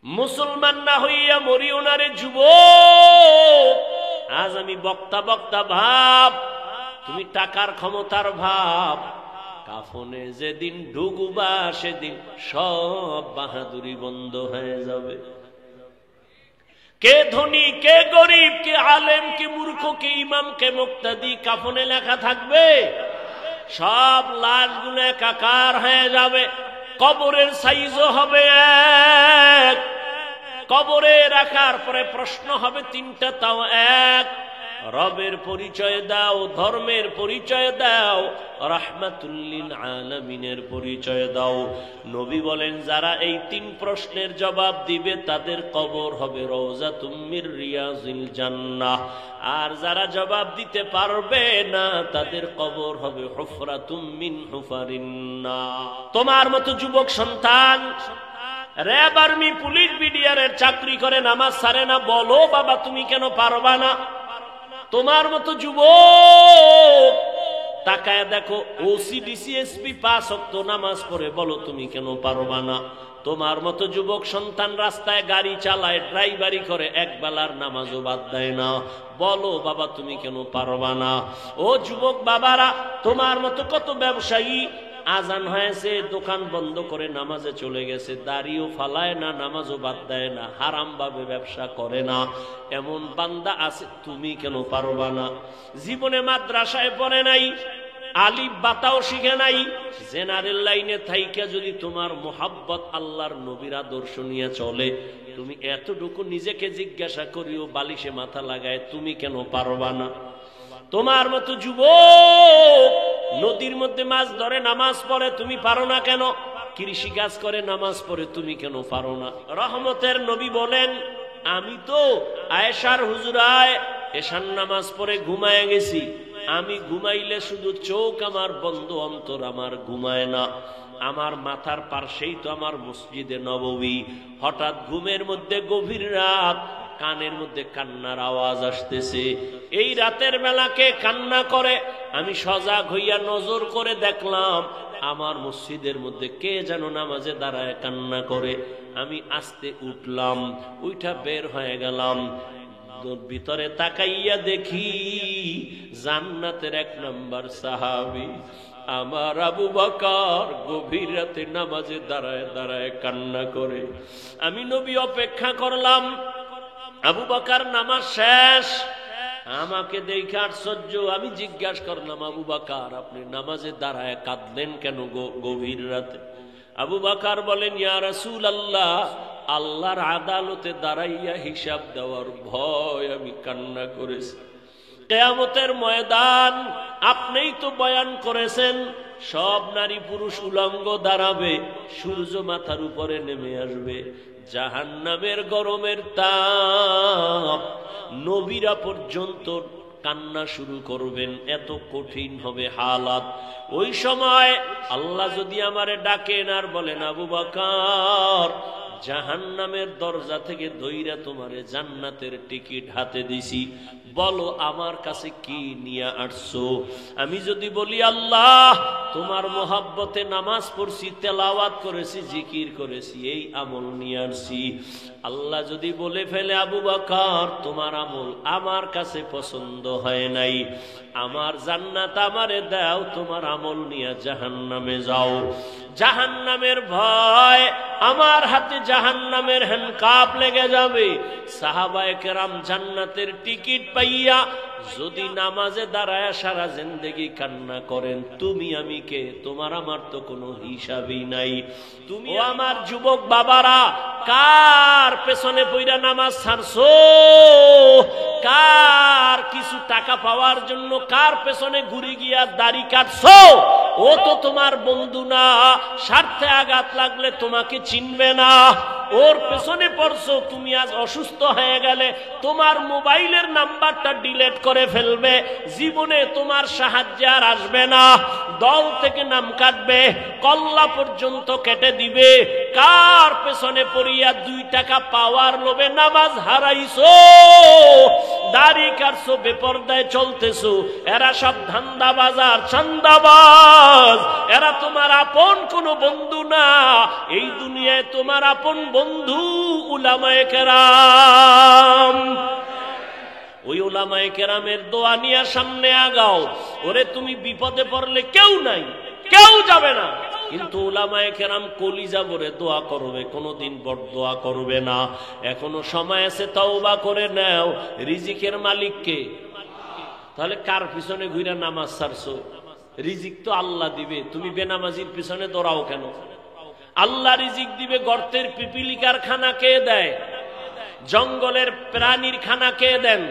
মুসলমান না হইয়া মরিও না রে যুবক। আজ আমি বক্তা বক্তা ভাব, তুমি টাকার ক্ষমতার ভাব। কাফনে যেদিন ঢুকবা সেদিন সব বাহাদুরি বন্ধ হয়ে যাবে। কে ধনী, কে গরিব, কে আলেম, কে মূর্খ, কে ইমাম, কে মুক্তাদি, কাফনে লেখা থাকবে। সব লাশগুলো একাকার হয়ে যাবে। কবরের সাইজও হবে এক। কবরে রাখার পরে প্রশ্ন হবে তিনটা, তাও এক। রবের পরিচয় দাও, ধর্মের পরিচয় দাও, রাহমাতুল লিল আলামিনের পরিচয় দাও। নবী বলেন যারা এই তিন প্রশ্নের জবাব দিবে তাদের কবর হবে রওজাতুম মির রিয়াজিল জান্নাহ। আর যারা জবাব দিতে পারবে না তাদের কবর হবে হুফরাতুম মিন হুফারিন নার। তোমার মতো যুবক সন্তান র‍্যাব, আর্মি, পুলিশ, বিডিআরের চাকরি করে, নামাজ ছাড়ে না, বলো বাবা তুমি কেন পারবা না? তোমার মতো যুবক তাকায় দেখো, ওসি, ডিসি, এসপি 5 ওয়াক্ত নামাজ পড়ে, বলো তুমি কেন পারবা না? তোমার মতো যুবক সন্তান রাস্তায় গাড়ি চালায়, ড্রাইভারি করে, এক বেলার নামাজও বাদ দেয় না, বলো বাবা তুমি কেন পারবা না? ও যুবক বাবারা, তোমার মতো কত ব্যবসায়ী আজান হয়েছে দোকান বন্ধ করে নামাজে চলে গেছে, দাড়িও ফালায় না, নামাজও বাদ দেয় না, হারাম ভাবে ব্যবসা করে না, এমন বান্দা আছে, তুমি কেন পারবা না? জীবনে মাদ্রাসায় পড়ে নাই, আলিফ বাতাও শিখে নাই, জেনারেল লাইনে থাইকা যদি তোমার মোহাব্বত আল্লাহর নবীর আদর্শ নিয়ে চলে, তুমি এতটুকু নিজেকে জিজ্ঞাসা করিও, বালিশে মাথা লাগায়, তুমি কেন পারবা না? তোমার মতো যুবক নদীর মধ্যে মাছ ধরে, নামাজ পড়ে, তুমি পারো না কেন? কৃষি কাজ করে, নামাজ পড়ে, তুমি কেন পারো না? রহমতের নবী বলেন, আমি তো আয়েশার হুজুরায় এশার নামাজ পড়ে ঘুমায় গেছি, আমি ঘুমাইলে শুধু চোখ আমার বন্ধ, অন্তর আমার ঘুমায় না। আমার মাথার পাশেই তো আমার মসজিদে নববী। হঠাৎ ঘুমের মধ্যে গভীর রাত, কানের মধ্যে কান্নার আওয়াজ আসতেছে। এই রাতের বেলাকে কান্না করে আমি সজাগ হইয়া নজর করে দেখলাম আমার মসজিদের মধ্যে কে যেন নামাজে দাঁড়ায় কান্না করে। আমি আস্তে উঠলাম, উঠা বের হয়ে গেলাম, ভিতরে তাকাইয়া দেখি জান্নাতের 1 নম্বর সাহাবী আমার আবু বকর গভীর রাতে নামাজে দাঁড়ায় দাঁড়ায় কান্না করে। আমি নবী অপেক্ষা করলাম, আবু বকর নামাজ শেষ, আমাকে দেখে আশ্চর্য। আমি জিজ্ঞাসা করলাম, আবু বকর আপনি নামাজে দাঁড়ায় কাঁদলেন কেন গভীর রাতে? আবু বকর বলেন, ইয়া রাসূলুল্লাহ, আল্লাহর আদালতে দাঁড়াইয়া হিসাব দেওয়ার ভয় আমি কান্না করেছি। কিয়ামতের ময়দান আপনিই তো বয়ান করেছেন, সব নারী পুরুষ উলঙ্গ দাঁড়াবে, সূর্য মাথার উপরে নেমে আসবে, জাহান্নামের গরমের তাপ, নবীরা পর্যন্ত কান্না শুরু করবেন, এত কঠিন হবে হালাত। ওই সময় আল্লাহ যদি আমারে ডাকেন আর বলেন, আবু বকর জাহান্নামের দরজা থেকে দইরা তোমারে জান্নাতের টিকিট হাতে দিছি, বলো আমার কাছে কি নিয়ে আসছো? আমি যদি বলি, আল্লাহ তোমার মোহাব্বতে নামাজ পড়ছি, তেলাওয়াত করেছি, জিকির করেছি, এই আমল নিয়ে আসছি, আল্লাহ যদি বলে ফেলে, আবু বকর তোমার আমল আমার কাছে পছন্দ হয় নাই, আমার জান্নাত আমারে দাও, তোমার আমল নিয়ে জাহান্নামে যাও। জাহান্নামের ভয়, আমার হাতে জাহান্নামের হ্যান্ডকাপ লেগে যাবে। সাহাবায়ে কেরাম জান্নাতের টিকিট পাইয়া যদি নামাজে দাঁড়ায় সারা জিন্দেগি কান্না করেন, তুমি আমি কে? তোমার আমার তো কোনো হিসাবই নাই। তুমি আমার যুবক বাবারা কার পেছনে পইরা নামাজ ছাড়ছো? কার কিছু টাকা পাওয়ার জন্য কার পেছনে ঘুরে গিয়া দাড়ি কাটছো? ও তো তোমার বন্ধু না, স্বার্থে আঘাত লাগলে তোমাকে চিনবে না, ওর পেছনে পড়ছো। তুমি আজ অসুস্থ হয়ে গেলে তোমার মোবাইলের নাম্বারটা ডিলিট করে ফেলবে, জীবনে তোমার সাহায্য আর আসবে না, দল থেকে নাম কাটবে, কল্লা পর্যন্ত কেটে দিবে। কার পেছনে পড়িয়া 2 টাকা পাওয়ার লোভে নামাজ হারাইছো, দাড়ি কাটছো, বেপরদায় চলতেছো, এরা সব ধান্দাবাজ আর চান্দাবাজ, এরা তোমার আপন কোনো বন্ধু না। এই দুনিয়ায় তোমার আপন বন্ধু উলামায়ে কেরাম। ওই উলামায়ে কেরামের দোয়া নিয়ে সামনে আগাও। ওরে তুমি বিপদে পড়লে কেউ নাই, কেউ যাবে না, কিন্তু উলামায়ে কেরাম কলিজা ভরে দোয়া করবে, কোনোদিন বড়দোয়া করবে না। এখনো সময় আছে, তওবা করে নাও। রিজিকের মালিক কে? তাহলে কার পিছনে ঘুরে নামাজ ছাড়ছো? রিজিক তো আল্লাহ দিবে, তুমি বেনামাজির পিছনে দৌড়াও কেন? আল্লাহ রিজিক দিবে। গর্তের পিপিলিকার খানা কে দেয়? জঙ্গলের প্রাণীর খানা কে দেন?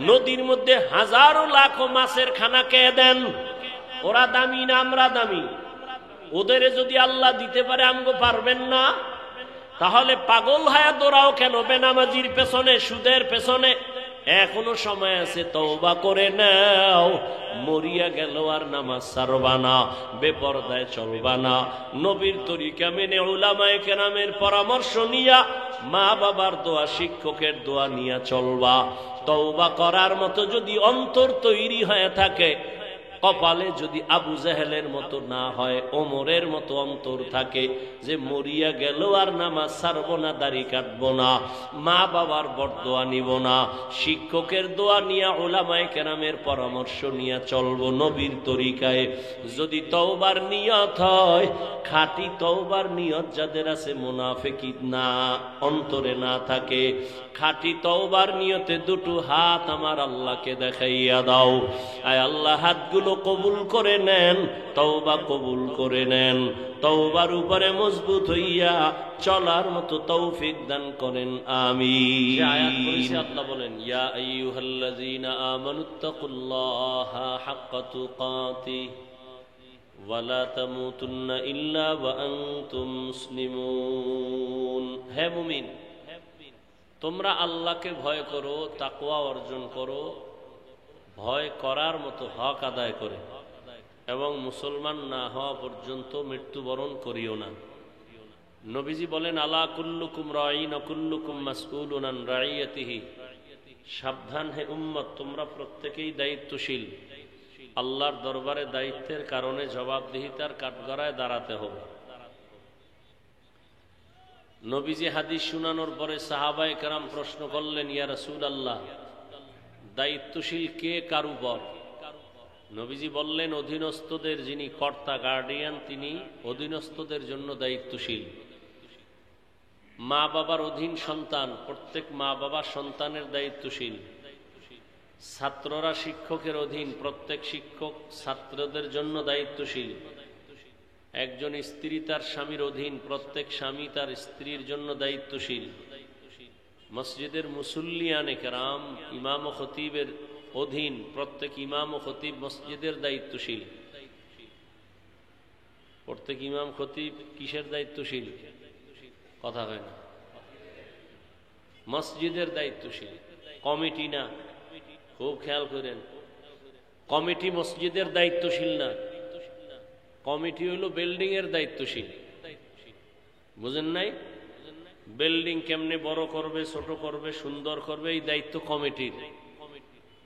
নদীর মধ্যে হাজারো লাখো মাছের খানা কে দেন? ওরা দামি না আমরা দামি? ওদের যদি আল্লাহ দিতে পারে, আমগো পারবেন না? তাহলে পাগল হয়ে দৌড়াও কেন বেনামাজির পেছনে, সুদের পেছনে? এখনো সময় আছে, তওবা করে নাও। মরিয়া গেল আর নামাজ ছাড়বা না, বেপরদায় চলবা না। নবীর তরিকা মেনে উলামায়ে কেরামের পরামর্শ নিয়া, মা বাবার দোয়া, শিক্ষকের দোয়া নিয়া চলবা। তওবা করার মতো যদি অন্তর তৈরি হয়ে থাকে, কপালে যদি আবু জাহেলের মতো না হয়, ওমরের মতো অন্তর থাকে যে মরিয়া গেল আর নামাজ ছাড়বো না, দাড়ি কাটবো না, মা বাবার বরদোয়া নিব না, শিক্ষকের দোয়া নিয়ে উলামায়ে কেরামের পরামর্শ নিয়ে চলবো নবীর তরিকায়, যদি তওবার নিয়ত হয়, খাঁটি তওবার নিয়ত যাদের আছে, মুনাফিকি না অন্তরে না থাকে, খাঁটি তওবার নিয়তে দুটো হাত আমার আল্লাহকে দেখাইয়া দাও। আয় আল্লাহ, হাতগুলো কবুল করে নেন, তওবা কবুল করে নেন, তওবার উপরে মজবুত হইয়া চলার মতো তৌফিক দান করেন, আমিন। আয়াত পড়েছে, আল্লাহ বলেন, ইয়া আইয়ুহাল্লাযীনা আমানুত্তাকুল্লাহা হাক্কা তুকাতিহি ওয়া লা তামুতুন্না ইল্লা ওয়া আনতুম মুসলিমুন। হে মুমিন, তোমরা আল্লাহকে ভয় করো, তাকওয়া অর্জন করো, ভয় করার মতো হক আদায় করে, এবং মুসলমান না হওয়া পর্যন্ত মৃত্যুবরণ করিও না। নবীজি বলেন, আলা কুল্লুকুম রাঈন ওয়া কুল্লুকুম মাসউলুন আন রাইয়াতিহি। সাবধান হে উম্মত, তোমরা প্রত্যেকেই দায়িত্বশীল। আল্লাহর দরবারে দায়িত্বের কারণে জবাবদিহিতার কাঠগড়ায় দাঁড়াতে হবে। নবীজি হাদিস শুনানোর পরে সাহাবায়ে কেরাম প্রশ্ন করলেন, ইয়া রাসূলুল্লাহ, দায়িত্বশীল কে কার উপর? নবীজি বললেন, অধীনস্থদের যিনি কর্তা, গার্ডিয়ান, তিনি অধীনস্থদের জন্য দায়িত্বশীল। মা বাবার অধীন সন্তান, প্রত্যেক মা বাবা সন্তানের দায়িত্বশীল। ছাত্ররা শিক্ষকের অধীন, প্রত্যেক শিক্ষক ছাত্রদের জন্য দায়িত্বশীল। একজন স্ত্রী তার স্বামীর অধীন, প্রত্যেক স্বামী তার স্ত্রীর জন্য দায়িত্বশীল। মসজিদের মুসল্লিয়ানে কেরাম, ইমাম ও খতিবের অধীন, প্রত্যেক ইমাম ও খতিব মসজিদের দায়িত্বশীল। প্রত্যেক ইমাম খতিব কিসের দায়িত্বশীল? কথা হয় না। মসজিদের দায়িত্বশীল, কমিটি না। খুব খেয়াল করেন, কমিটি মসজিদের দায়িত্বশীল না, কমিটি হলো বিল্ডিং এর দায়িত্বশীল। বুঝেন নাই? বিল্ডিং কেমনে বড় করবে, ছোট করবে, সুন্দর করবে, এই দায়িত্ব কমিটির।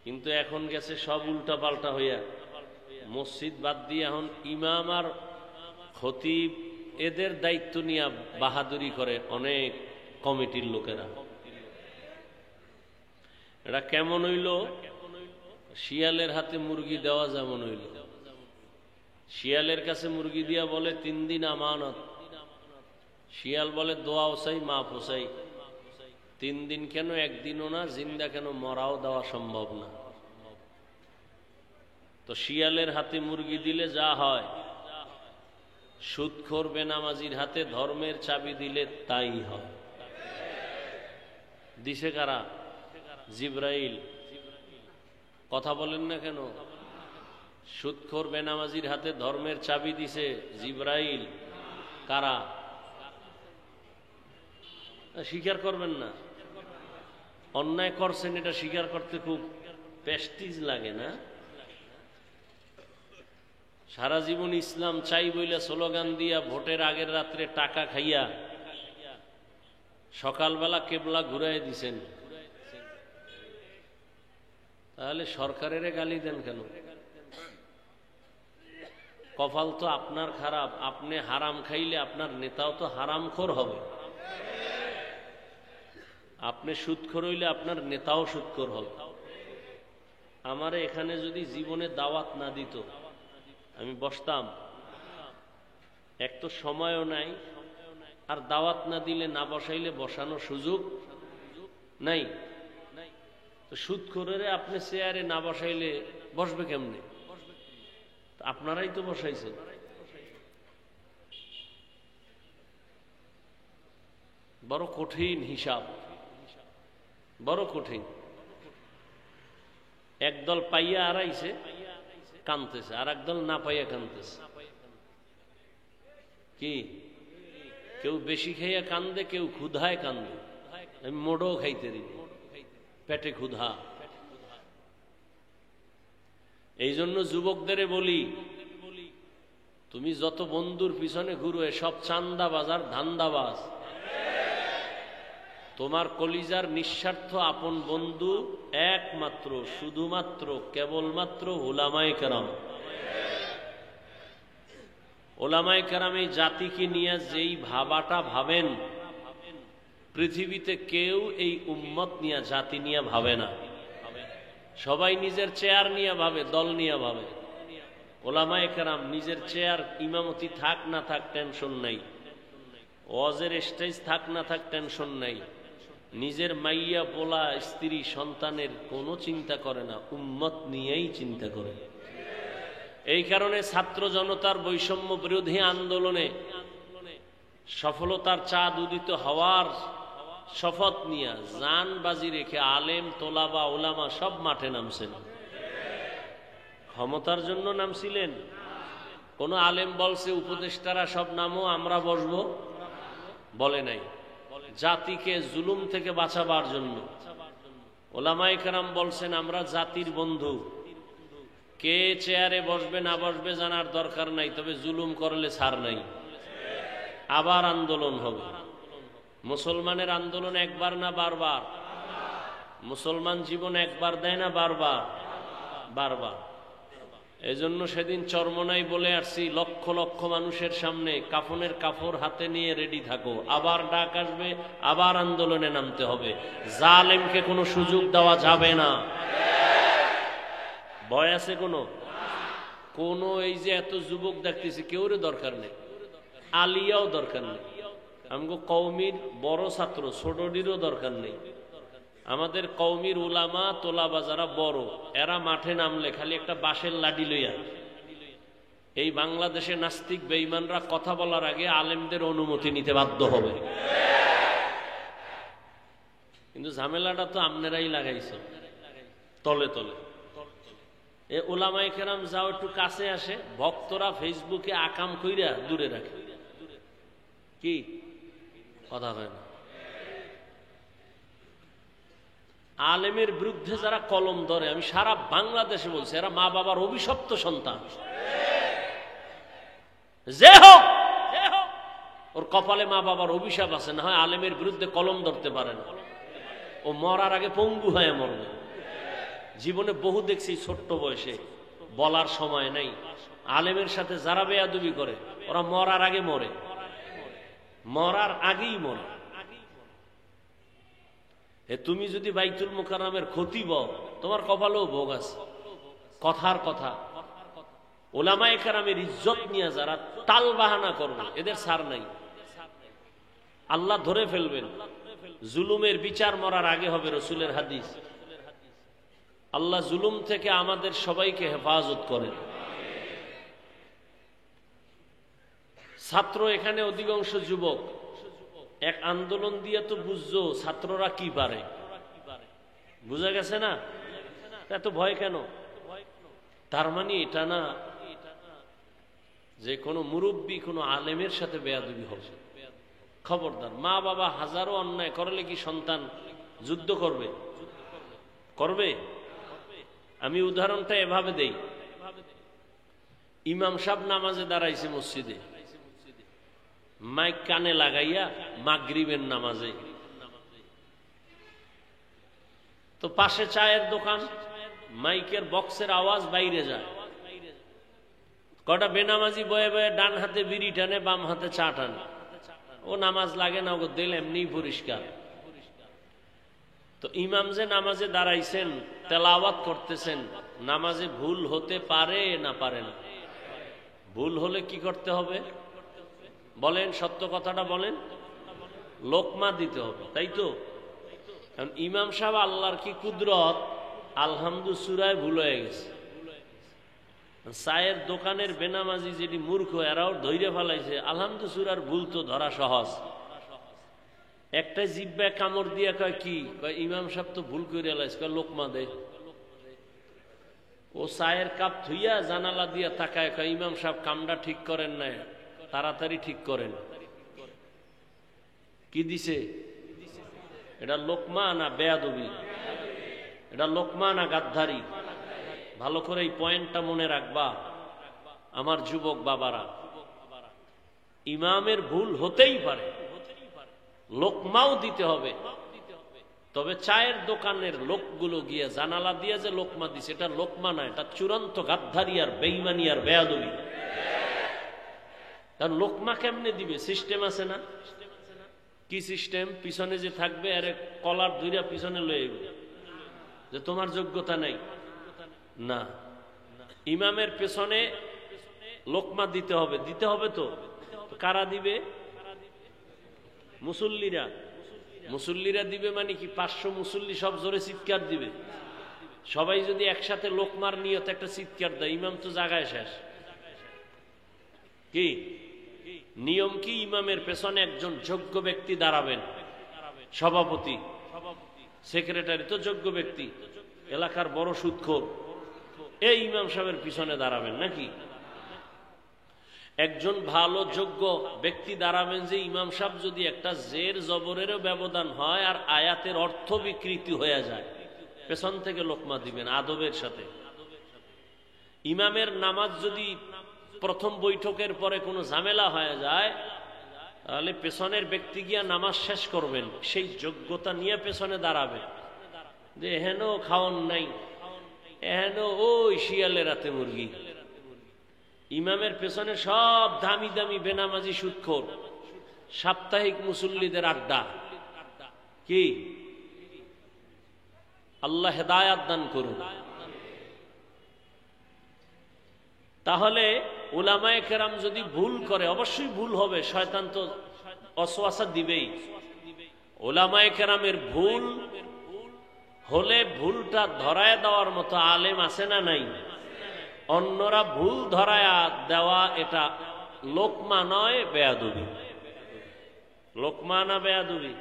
কিন্তু এখন গেছে সব উল্টা পাল্টা হইয়া, মসজিদ বাদ দিয়ে এখন ইমাম আর খতিব এদের দায়িত্ব নিয়ে বাহাদুরি করে অনেক কমিটির লোকেরা। এটা কেমন হইল? শিয়ালের হাতে মুরগি দেওয়া যেমন হইল। শিয়ালের কাছে মুরগি দিয়া বলে 3 দিন আমানত। শিয়াল বলে দোয়া ওসাই, মাপ ওসাই। 3 দিন কেন, 1 দিনও না, জিন্দা কেন, মরাও দেওয়া সম্ভব না। তো শিয়ালের হাতে মুরগি দিলে যা হয়, সুদখোর বেনামাজির হাতে ধর্মের চাবি দিলে তাই হয়। দিছে কারা? জিব্রাইল। কথা বলেন না কেন? সুদখোর বেনামাজির হাতে ধর্মের চাবি দিছে জিব্রাইল। কারা? স্বীকার করবেন না? অন্যায় করছেন, এটা স্বীকার করতে খুব প্রেস্টিজ লাগে না? সারা জীবন ইসলাম চাই বইলে স্লোগান দিয়া, ভোটের আগের রাত্রে টাকা খাইয়া সকালবেলা কেবলা ঘুরাই দিছেন, তাহলে সরকারের গালি দেন কেন? কপাল তো আপনার খারাপ, আপনি হারাম খাইলে আপনার নেতাও তো হারামখোর হবে। আপনি সুদখোর হইলে আপনার নেতাও সুদখোর হবে। আমারে এখানে যদি জীবনে দাওয়াত না দিত আমি বসতাম? এক তো সময়ও নাই, আর দাওয়াত না দিলে না বসাইলে বসানোর সুযোগ নাই। তো সুদখোরেরে আপনি চেয়ারে না বসাইলে বসবে কেমনে? আপনারাই তো বসাইছেন। বড় কঠিন হিসাব, বড় কঠিন। একদল পাইয়া আড়াইছে কানতেছে, আর একদল না পাইয়া কানতেছে। কি কেউ বেশি খাইয়া কান্দে, কেউ ক্ষুধায় কান্দে। আমি মোড়ও খাইতে দিই, পেটে ক্ষুধা। এই জন্য যুবকদের বলি, তুমি যত বন্ধুর পিছনে ঘুরো সব চান্দাবাজ আর ধান্দাবাজ। তোমার কলিজার নিঃস্বার্থ আপন বন্ধু একমাত্র, শুধুমাত্র, কেবলমাত্র উলামায়ে কেরাম। উলামায়ে কেরাম এই জাতিকে নিয়ে যেই ভাবাটা ভাবেন, পৃথিবীতে কেউ এই উম্মত নিয়ে, জাতি নিয়ে ভাবে না। সবাই নিজের চেয়ার নিয়ে ভাবে, দল নিয়ে ভাবে। উলামায়ে কেরাম নিজের চেয়ার, ইমামতি থাক না থাক টেনশন নাই, ওয়াজের স্টেজ থাক না থাক টেনশন নাই, নিজের মাইয়া পোলা স্ত্রী সন্তানের কোনো চিন্তা করে না, উম্মত নিয়েই চিন্তা করে। এই কারণে ছাত্র জনতার বৈষম্য বিরোধী আন্দোলনে সফলতার চাঁদ উদিত হওয়ার শপথ নিয়ে জান বাজি রেখে আলেম, তোলাবা, ওলামা সব মাঠে নামছেন। ক্ষমতার জন্য নামছিলেন? কোন আলেম বলছে উপদেষ্টারা সব নামো, আমরা বসবো? বলে নাই। জাতিকে জুলুম থেকে বাঁচাবার জন্য ওলামায়ে কেরাম বলছেন আমরা জাতির বন্ধু, কে চেয়ারে বসবে না বসবে জানার দরকার নাই, তবে জুলুম করলে ছাড় নাই। আবার আন্দোলন হবে। মুসলমানের আন্দোলন একবার না বারবার? মুসলমান জীবন একবার দেয় না বারবার? বারবার। এজন্য সেদিন চরমনাই বলে আসছি, লক্ষ লক্ষ মানুষের সামনে কাফনের কাপড় হাতে নিয়ে রেডি থাকো, আবার ডাক আসবে, আবার আন্দোলনে নামতে হবে। জালেমকে কোনো সুযোগ দেওয়া যাবে না। ভয় আছে কোনো? এই যে এত যুবক দেখতেছি, কেউরে দরকার নেই, আলিয়াও দরকার নেই, আমগো কওমির বড় ছাত্র ছোটটিরও দরকার নেই। আমাদের কওমির উলামা তোলাবা যারা বড়, এরা মাঠে নামলে খালি একটা বাঁশের লাঠি লইয়া, এই বাংলাদেশে নাস্তিক বেঈমানরা কথা বলার আগে আলেমদের অনুমতি নিতে বাধ্য হবে। কিন্তু ঝামেলাটা তো আপনারাই লাগাইছে তলে তলে। এ উলামায়ে কেরাম যাও একটু কাছে আসে, ভক্তরা ফেসবুকে আকাম কইরা দূরে রাখে। কি কথা হয় না? আলেমের বিরুদ্ধে যারা কলম ধরে, আমি সারা বাংলাদেশে বলছি, এরা মা বাবার অভিশপ্ত সন্তান। যে হোক ওর কপালে মা বাবার অভিশাপ আছে, না হয় আলেমের বিরুদ্ধে কলম ধরতে পারে না। ও মরার আগে পঙ্গু হয়ে মরবে। জীবনে বহু দেখছি ছোট্ট বয়সে, বলার সময় নাই, আলেমের সাথে যারা বেয়াদবি করে ওরা মরার আগে মরে, মরার আগেই মরে। তুমি যদি বাইতুল মুকাররমের খতিব, তোমার কপালেও ভোগ আছে। কথার কথা। উলামায়ে কেরামের ইজ্জত নিয়ে যারা টাল বাহানা করবে, এদের ছাড় নাই। আল্লাহ ধরে ফেলবেন। জুলুমের বিচার মরার আগে হবে, রসুলের হাদিস। আল্লাহ জুলুম থেকে আমাদের সবাইকে হেফাজত করেন। ছাত্র এখানে অধিকাংশ যুবক। এক আন্দোলন দিয়ে তো বুঝছো ছাত্ররা কি পারে, বুঝা গেছে না? এত ভয় কেন? তার মানে এটা না যে কোনো মুরব্বী কোনো আলেমের সাথে বেয়াদবি হবে। খবরদার। মা বাবা হাজারো অন্যায় করলে কি সন্তান যুদ্ধ করবে? করবে? আমি উদাহরণটা এভাবে দেই। ইমাম সাহেব নামাজে দাঁড়াইছে মসজিদে, মাইক কানে লাগাইয়া মাগরিবের নামাজে। তো পাশে চায়ের দোকান, মাইকের বক্সের আওয়াজ বাইরে যায়। কটা বেনামাজি বয়ে বয়ে ডান হাতে বিড়ি টানে, বাম হাতে চা টানে। ও নামাজ লাগে না, ও দিল এমনি পরিষ্কার। তো ইমাম যে নামাজে দাঁড়াইছেন, তেলাওয়াত করতেছেন, নামাজে ভুল হতে পারে না পারে না? ভুল হলে কি করতে হবে বলেন? সত্য কথাটা বলেন। লোকমা দিতে হবে, তাই তো? কারণ ইমাম সাহেব আল্লাহর কি কুদরত, আলহামদু সূরায় ভুল হয়ে গেছে। চায়ের দোকানের বেনামাজি যেটি মূর্খ, এরাও ধৈর্য ফেলাইছে আলহামদু সূরার ভুল তো ধরা সহজ। একটা জিব্বায় কামড় দিয়া কয় কি, কয় ইমাম সাহেব তো ভুল করে এলাইছে, কয় লোকমা দে। ও চায়ের কাপ থুইয়া জানালা দিয়া তাকায়, কয় ইমাম সাহেব কামটা ঠিক করেন না, তাড়াতাড়ি ঠিক করেন। কি দিছে? এটা লোকমা না বেয়াদবি? এটা লোকমা না গাদ্দারি? ভালো করে এই পয়েন্টটা মনে রাখবা আমার যুবক বাবারা। ইমামের ভুল হতেই পারে, লোকমাও দিতে হবে। তবে চায়ের দোকানের লোকগুলো গিয়ে জানালা দিয়ে যে লোকমা দিছে, এটা লোকমা না, এটা চূড়ান্ত গাদ্দারি আর বেঈমানি আর বেয়াদবি। কারণ লোকমা কেমনে দিবে? সিস্টেম আছে না? কি সিস্টেম? পিছনে যে থাকবে আরে কলার ধইরা পিছনে লয়ে যে তোমার যোগ্যতা নাই না। ইমামের পেছনে লোকমা দিতে হবে, দিতে হবে তো। কারা দিবে? মুসল্লিরা। মুসল্লিরা দিবে মানে কি 500 মুসল্লি সব জোরে চিৎকার দিবে? সবাই যদি একসাথে লোকমার নিয়ত একটা চিৎকার দেয়, ইমাম তো জায়গায় শেষ। কি নিয়ম? কি ইমামের পেছনে একজন যোগ্য ব্যক্তি দাঁড়াবেন, সভাপতি, সেক্রেটারি তো যোগ্য ব্যক্তি, এলাকার বড় সুদখোর, এই ইমাম সাহেবের পিছনে দাঁড়াবেন নাকি? একজন ভালো যোগ্য ব্যক্তি দাঁড়াবেন যে ইমাম সাহেব যদি একটা জের জবরেরও ব্যবধান হয় আর আয়াতের অর্থ বিকৃতি হয়ে যায়, পেছন থেকে লোকমা দিবেন আদবের সাথে। ইমামের নামাজ যদি প্রথম বৈঠকের পরে কোনো ঝামেলা হয়ে যায়, তাহলে পেছনের ব্যক্তি গিয়া নামাজ শেষ করবেন, সেই যোগ্যতা নিয়ে পেছনে দাঁড়াবেন যে হেন খাওয়ান নাই, হেন ওই শিয়ালের রাতে মুরগি। ইমামের পেছনে সব দামি দামি বেনামাজি সুদখোর, সাপ্তাহিক মুসল্লিদের আড্ডা। কি আল্লাহ হেদায়াত দান করুন। তাহলে উলামায়ে কেরাম যদি ভুল করে, অবশ্যই ভুল হবে, শয়তান তো ওয়াসওয়াসা দিবেই। উলামায়ে কেরামের ভুল হলে ভুলটা ধরায় দেওয়ার মতো আলেম আছে না নাই? অন্যরা ভুল ধরায় দেওয়া এটা লোকমা নয়, বেয়াদবি। লোকমা না বেয়াদবি?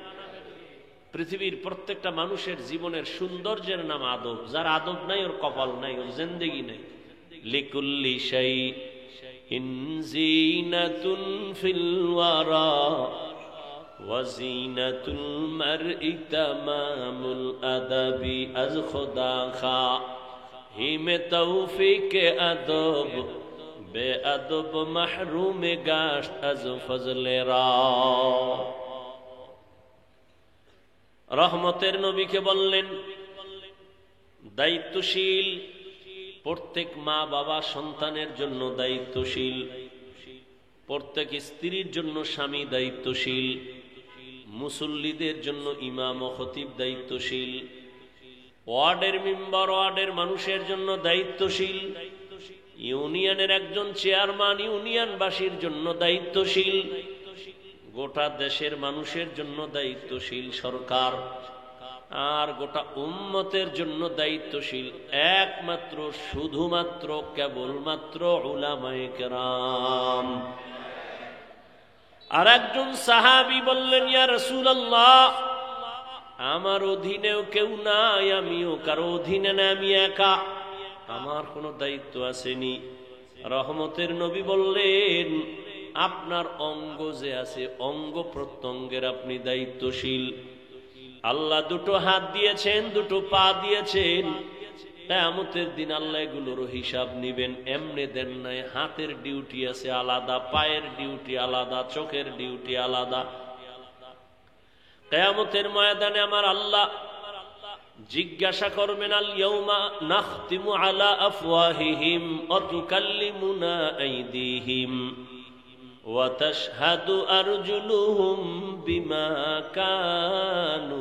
পৃথিবীর প্রত্যেকটা মানুষের জীবনের সৌন্দর্যের নাম আদব। যার আদব নাই ওর কপাল নাই, ওর জিন্দেগি নাই। লিকুল্লি শাইইন যিনাতুন ফিল ওয়ারা ওয়া যিনাতুল মারই তামামুল আদাবি আজ খুদা খা হিমে তৌফিক আদব বে আদব মাহরুম গাশত আজ ফজলে রা। রহমতের নবীকে বললেন দায়িত্বশীল। প্রত্যেক মা বাবা সন্তানের জন্য দায়িত্বশীল, প্রত্যেক স্ত্রীর জন্য স্বামী দায়িত্বশীল, মুসল্লিদের জন্য ইমাম ও খতিব দায়িত্বশীল, ওয়ার্ডের মেম্বার ওয়ার্ডের মানুষের জন্য দায়িত্বশীল, ইউনিয়নের একজন চেয়ারম্যান ইউনিয়নবাসীর জন্য দায়িত্বশীল, গোটা দেশের মানুষের জন্য দায়িত্বশীল সরকার, আর গোটা উম্মতের জন্য দায়িত্বশীল একমাত্র শুধুমাত্র কেবলমাত্র উলামায়ে কেরাম। আর একজন সাহাবী বললেন, ইয়া রাসূলুল্লাহ, আমার অধীনেও কেউ নাই, আমিও কারো অধীনে না, আমি একা, আমার কোনো দায়িত্ব আসেনি। রহমতের নবী বললেন, আপনার অঙ্গ যে আছে, অঙ্গ প্রত্যঙ্গের আপনি দায়িত্বশীল। আল্লাহ দুটো হাত দিয়েছেন, দুটো পা দিয়েছেন, কিয়ামতের দিন আল্লাহ এগুলোর হিসাব নিবেন। এমনি দেন নাই। হাতের ডিউটি আছে আলাদা, পায়ের ডিউটি আলাদা, চোখের ডিউটি আলাদা। কিয়ামতের ময়দানে আমার আল্লাহ জিজ্ঞাসা করবেন, আল ইয়াউমা নাখতিমু আলা আফওয়াহিহিম ওয়া তুকাল্লিমুনা আইদিহিম ওয়া তাশহাদু আরজুলুহুম বিমা কানু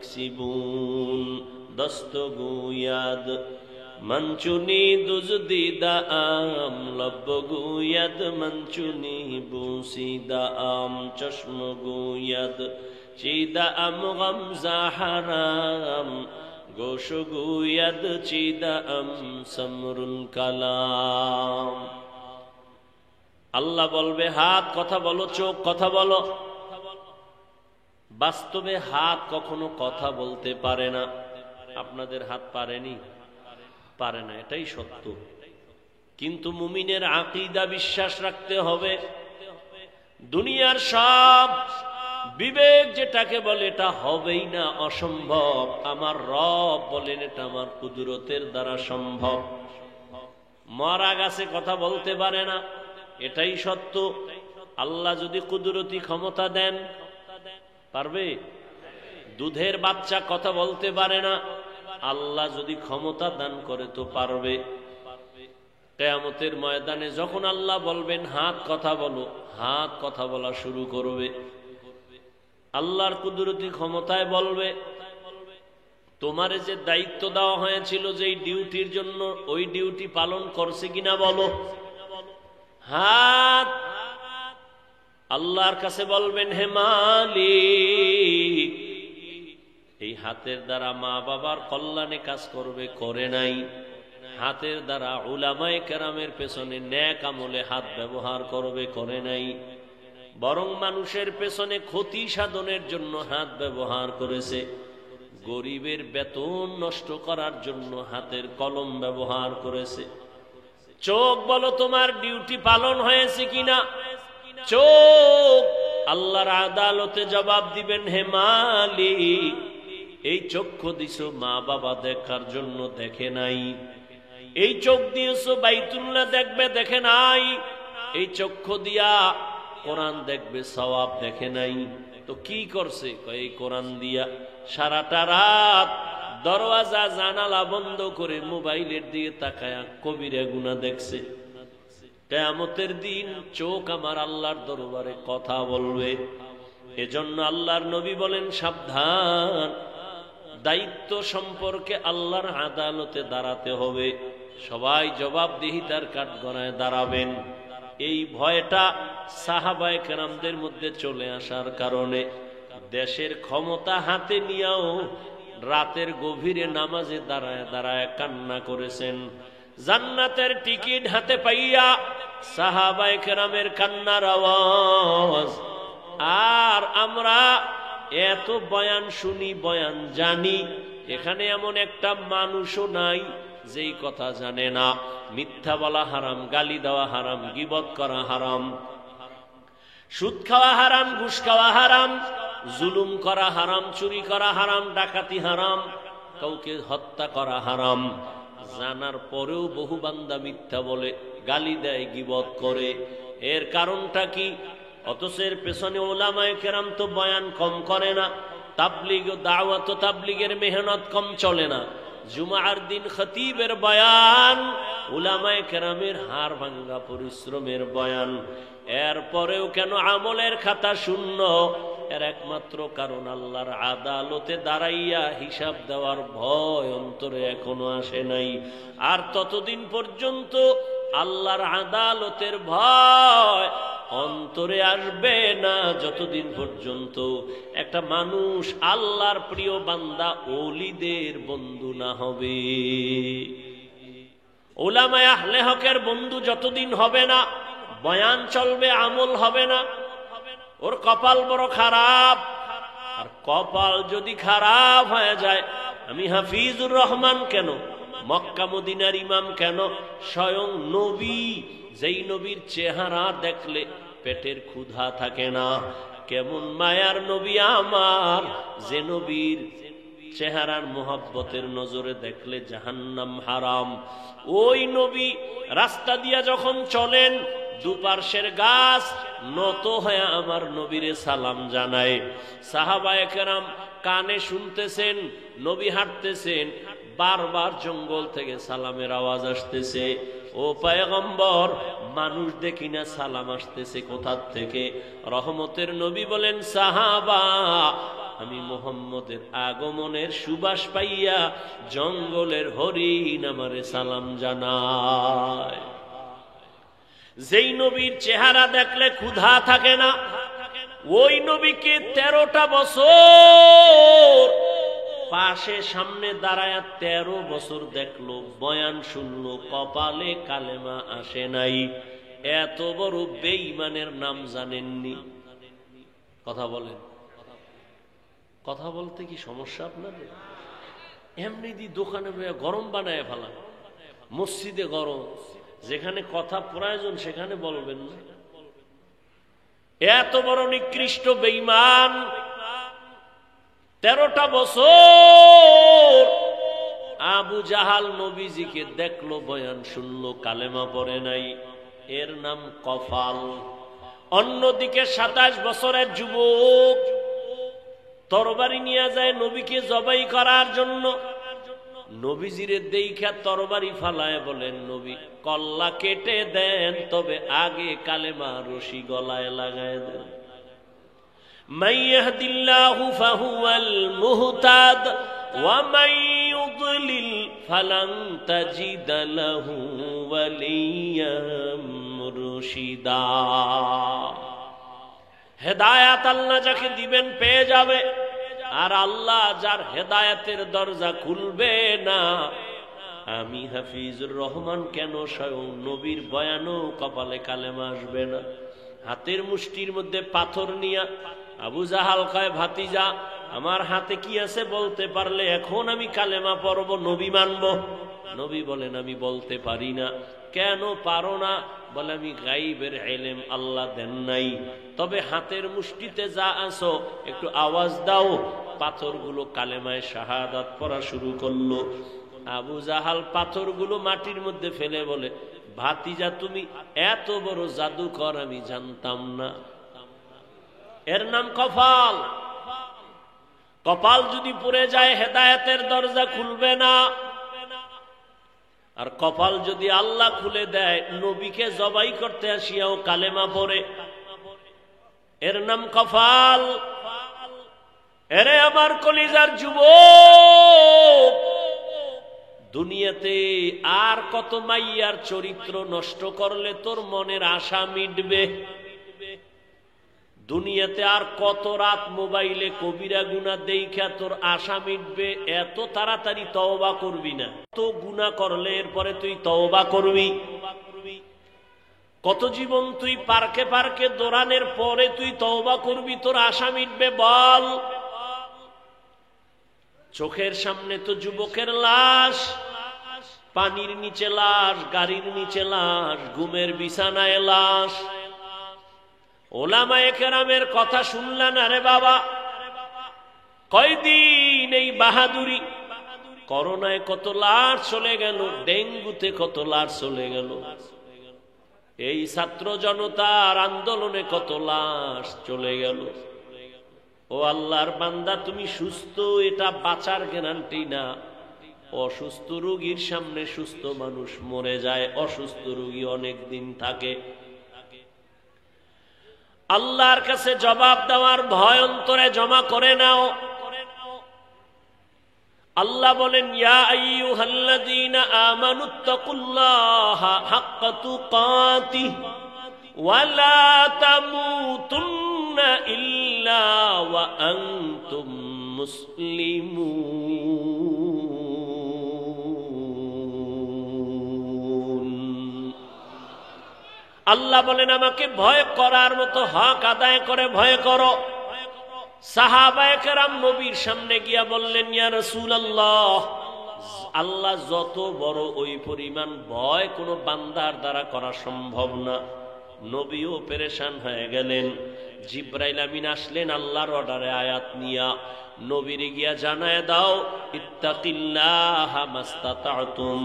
یکسبون دستگوید من چونی دزدیده‌ام لب گوید من چونی بوسیده‌ام چشم گوید چیده‌ام غمزه حرام گوش گوید چیده‌ام سمرুল কালাম আল্লাহ বলবে হাত কথা বলো চোখ কথা বলো বাস্তবে হাত কখনো কথা বলতে পারে না আপনাদের হাত পারেনি পারে না এটাই সত্য কিন্তু মুমিনের আকীদা বিশ্বাস রাখতে হবে দুনিয়ার সব বিবেক যেটাকে বলে এটা হবেই না অসম্ভব আমার রব বলেন এটা আমার কুদরতের দ্বারা সম্ভব মরা গাছে কথা বলতে পারে না এটাই সত্য আল্লাহ যদি কুদরতি ক্ষমতা দেন পারবে দুধের বাচ্চা কথা বলতে পারে না আল্লাহ যদি ক্ষমতা দান করে তো পারবে কিয়ামতের ময়দানে যখন আল্লাহ বলবেন হাত কথা বলো হাত কথা বলা শুরু করবে আল্লাহর কুদরতি ক্ষমতায় বলবে তোমারে যে দায়িত্ব দেওয়া হয়েছিল যে এই ডিউটির জন্য ওই ডিউটি পালন করছে কিনা বলো হাত আল্লাহর কাছে বলবেন হে মালিক এই হাতের দ্বারা মা বাবার কল্যাণে কাজ করবে করে নাই হাতের দ্বারা উলামায়ে কেরামের পেছনে নেক আমলে হাত ব্যবহার করবে করে নাই বরং মানুষের পেছনে ক্ষতি সাধনের জন্য হাত ব্যবহার করেছে গরিবের বেতন নষ্ট করার জন্য হাতের কলম ব্যবহার করেছে চোখ বলো তোমার ডিউটি পালন হয়েছে কিনা চোখ আল্লাহর আদালতে জবাব দিবেন হে মালিক এই চক্ষু দিছো মা বাবা দেখার জন্য দেখে নাই এই চোখ দিয়েছো বাইতুল্লাহ দেখবে দেখে নাই এই চক্ষু দিয়া কোরআন দেখবে সওয়াব দেখে নাই তো কি করছে এই কোরআন দিয়া সারাটা রাত দরওয়াজা জানালা বন্ধ করে মোবাইলের দিকে তাকায়া কবিরা গুনাহ দেখছে কিয়ামতের দিন চোখ আমার আল্লাহর দরবারে কথা বলবে এজন্য আল্লাহর নবী বলেন সাবধান দায়িত্ব সম্পর্কে আল্লাহর আদালতে দাঁড়াতে হবে সবাই জবাবদিহিতার কাঠগড়ায় দাঁড়াবেন এই ভয়টা সাহাবায়ে কেরামদের মধ্যে চলে আসার কারণে দেশের ক্ষমতা হাতে নিয়েও রাতের গভীরে নামাজে দাঁড়ায় দাঁড়ায় কান্না করেছেন জান্নাতের টিকিট হাতে পাইয়া সাহাবায়ে কেরামের কান্নার আওয়াজ আর আমরা এত বয়ান শুনি বয়ান জানি এখানে এমন একটা মানুষও নাই যেই কথা জানে না মিথ্যা বলা হারাম গালি দেওয়া হারাম গীবত করা হারাম সুদ খাওয়া হারাম ঘুষ খাওয়া হারাম জুলুম করা হারাম চুরি করা হারাম ডাকাতি হারাম কাউকে হত্যা করা হারাম জানার পরেও বহু বান্দা মিথ্যা বলে গালি দেয় গীবত করে এর কারণটা কি অথচ এর পেছনে উলামায়ে কেরাম তো বয়ান কম করে না তাবলীগ ও দাওয়াত ও তাবলীগের মেহনত কম চলে না জুমার দিন খতিবের বয়ান উলামায়ে কেরামের হাড় ভাঙ্গা পরিশ্রমের বয়ান এরপরেও কেন আমলের খাতা শূন্য এর একমাত্র কারণ আল্লাহর আদালতে দাঁড়াইয়া হিসাব দেওয়ার ভয় অন্তরে এখনো আসে নাই আর ততদিন পর্যন্ত আল্লাহর আদালতের ভয় অন্তরে আসবে না যতদিন পর্যন্ত একটা মানুষ আল্লাহর প্রিয় বান্দা ওলিদের বন্ধু না হবে উলামায়ে আহলে হকের বন্ধু যতদিন হবে না বয়ান চলবে আমল হবে না ওর কপাল বড় খারাপ আর কপাল যদি খারাপ হয়ে যায় আমি হাফিজুর রহমান কেন মক্কা মদিনার ইমাম কেন স্বয়ং নবী যেই নবীর চেহারা দেখলে পেটের ক্ষুধা থাকে না কেমন মায়ার নবী আমার যে নবীর চেহারার মোহাব্বতের নজরে দেখলে জাহান্নাম হারাম ওই নবী রাস্তা দিয়া যখন চলেন দুপার্শ্বের গাছ নত হয়ে আমার নবীরে সালাম জানায় সাহাবায়ে কেরাম কানে শুনতেছেন নবী হাঁটতেছেন বারবার জঙ্গল থেকে সালামের আওয়াজ আসতেছে ও পয়গম্বর মানুষ দেখি না সালাম আসতেছে কোথা থেকে রহমতের নবী বলেন সাহাবা আমি মুহাম্মদের আগমনের সুবাস পাইয়া জঙ্গলের হরিণ আমারে সালাম জানায়। যেই নবীর চেহারা দেখলে ক্ষুধা থাকে না, ওই নবীকে 13টা বছর পাশে সামনে দাঁড়ায় 13 বছর দেখলো, বয়ান শুনলো, কপালে কালেমা আসে নাই। এত বড় বেঈমানের নাম জানেননি? কথা বলেন, কথা বলতে কি সমস্যা আপনাদের? এমনি দি দোকানে গরম বানায় ফেলা, মসজিদে গরম, যেখানে কথা প্রয়োজন সেখানে বলবেন না। এত বড় নিকৃষ্ট বেঈমান 13টা বছর আবু জাহাল নবীজিকে দেখলো, বয়ান শুনলো, কালেমা পড়ে নাই, এর নাম কফাল। অন্যদিকে 27 বছরের যুবক তরবারি নিয়ে যায় নবীকে জবাই করার জন্য। নবীজিরে দেইখা তরবারি ফালায় বলেন, নবী কল্লা কেটে দেন, তবে আগে কালেমা রশি গলায় লাগায় দেন। মান ইয়াহদিল্লাহু ফাহুয়াল মুহতাদ ওয়া মান ইউদ্লিল ফালান তাজিদা লাহু ওয়ালিয়্যাম মুরশিদা। হেদায়েত আল্লাহ যাকে দিবেন পেয়ে যাবে, আর আল্লাহ যার হেদায়েতের দরজা খুলবে না, আমি হাফিজুর রহমান কেন স্বয়ং নবীর বয়ানও কপালে কালেমা আসবে না। হাতের মুষ্টির মধ্যে পাথর নিয়া আবু জাহাল কয়, ভাতিজা আমার হাতে কি আছে বলতে পারলে এখন আমি কালেমা পড়ব, নবী মানব। নবী বলেন, আমি বলতে পারি না। কেন পারো না? বলে, আমি গাইবের ইলম আল্লাহ দেন নাই, তবে হাতের মুষ্টিতে যা আছো একটু আওয়াজ দাও। পাথরগুলো কালেমায় শাহাদাত পড়া শুরু করলো। আবু জাহাল পাথরগুলো মাটির মধ্যে ফেলে বলে, ভাতিজা তুমি এত বড় জাদুকর আমি জানতাম না। এর নাম কপাল। কপাল যদি পুড়ে যায় হেদায়েতের দরজা খুলবে না। আর কপাল যদি আল্লাহ খুলে দেয়, নবীকে জবাই করতে আসিয়াও কালেমা পড়ে, এর নাম কপাল। এরে আমার কলিজার যুবক, দুনিয়াতে আর কত মাইয়ার চরিত্র নষ্ট করলে তোর মনের আশা মিটবে? দুনিয়াতে আর কত রাত মোবাইলে কবিরা গুনাহ দেইখা তোর আশা মিটবে? এত তাড়াতাড়ি তওবা করবি না। তো গুনাহ করলে এরপরে তুই তওবা করবি? কত জীবন তুই পার্কে পার্কে দৌড়ানোর পরে তুই তওবা করবি, তোর আশা মিটবে? বল। চোখের সামনে তো যুবকের লাশ, পানির নিচে লাশ, গাড়ির নিচে লাশ, ঘুমের বিছানায় লাশ। ওলামায়ে কেরামের কথা শুনলা না রে বাবা? কয়দিন এই বাহাদুরি? করোনায় কত লাশ চলে গেল, ডেঙ্গুতে কত লাশ চলে গেল, এই ছাত্র জনতার আন্দোলনে কত লাশ চলে গেল। ও আল্লাহর বান্দা, তুমি সুস্থ, এটা বাঁচার গ্যারান্টি না। অসুস্থ রোগীর সামনে সুস্থ মানুষ মরে যায়, অসুস্থ রোগী অনেক দিন থাকে। আল্লাহর কাছে জবাব দেওয়ার ভয় অন্তরে জমা করে নাও। আল্লাহ বলেন, ইয়া আইয়ুহাল্লাযীনা আমানুত্তাকুল্লাহা হাক্কা তুকাতিহ ওয়া লা তামুতুন্না ইল্লা ওয়া আনতুম মুসলিমুন। আল্লাহ বলেন, আমাকে ভয় করার মতো হক আদায় করে ভয় করো। সাহাবায়ে কেরাম নবীর সামনে গিয়া বললেন, ইয়া রাসূলুল্লাহ, আল্লাহ যত বড়, ওই পরিমাণ ভয় কোনো বান্দার দ্বারা করা সম্ভব না। নবীও পেরেশান হয়ে গেলেন। জিবরাইল আমিন আসলেন আল্লাহর অর্ডারে আয়াত নিয়া, নবীরে গিয়া জানায় দাও, ইত্তাকিল্লাহা মাস্তাতাতুম,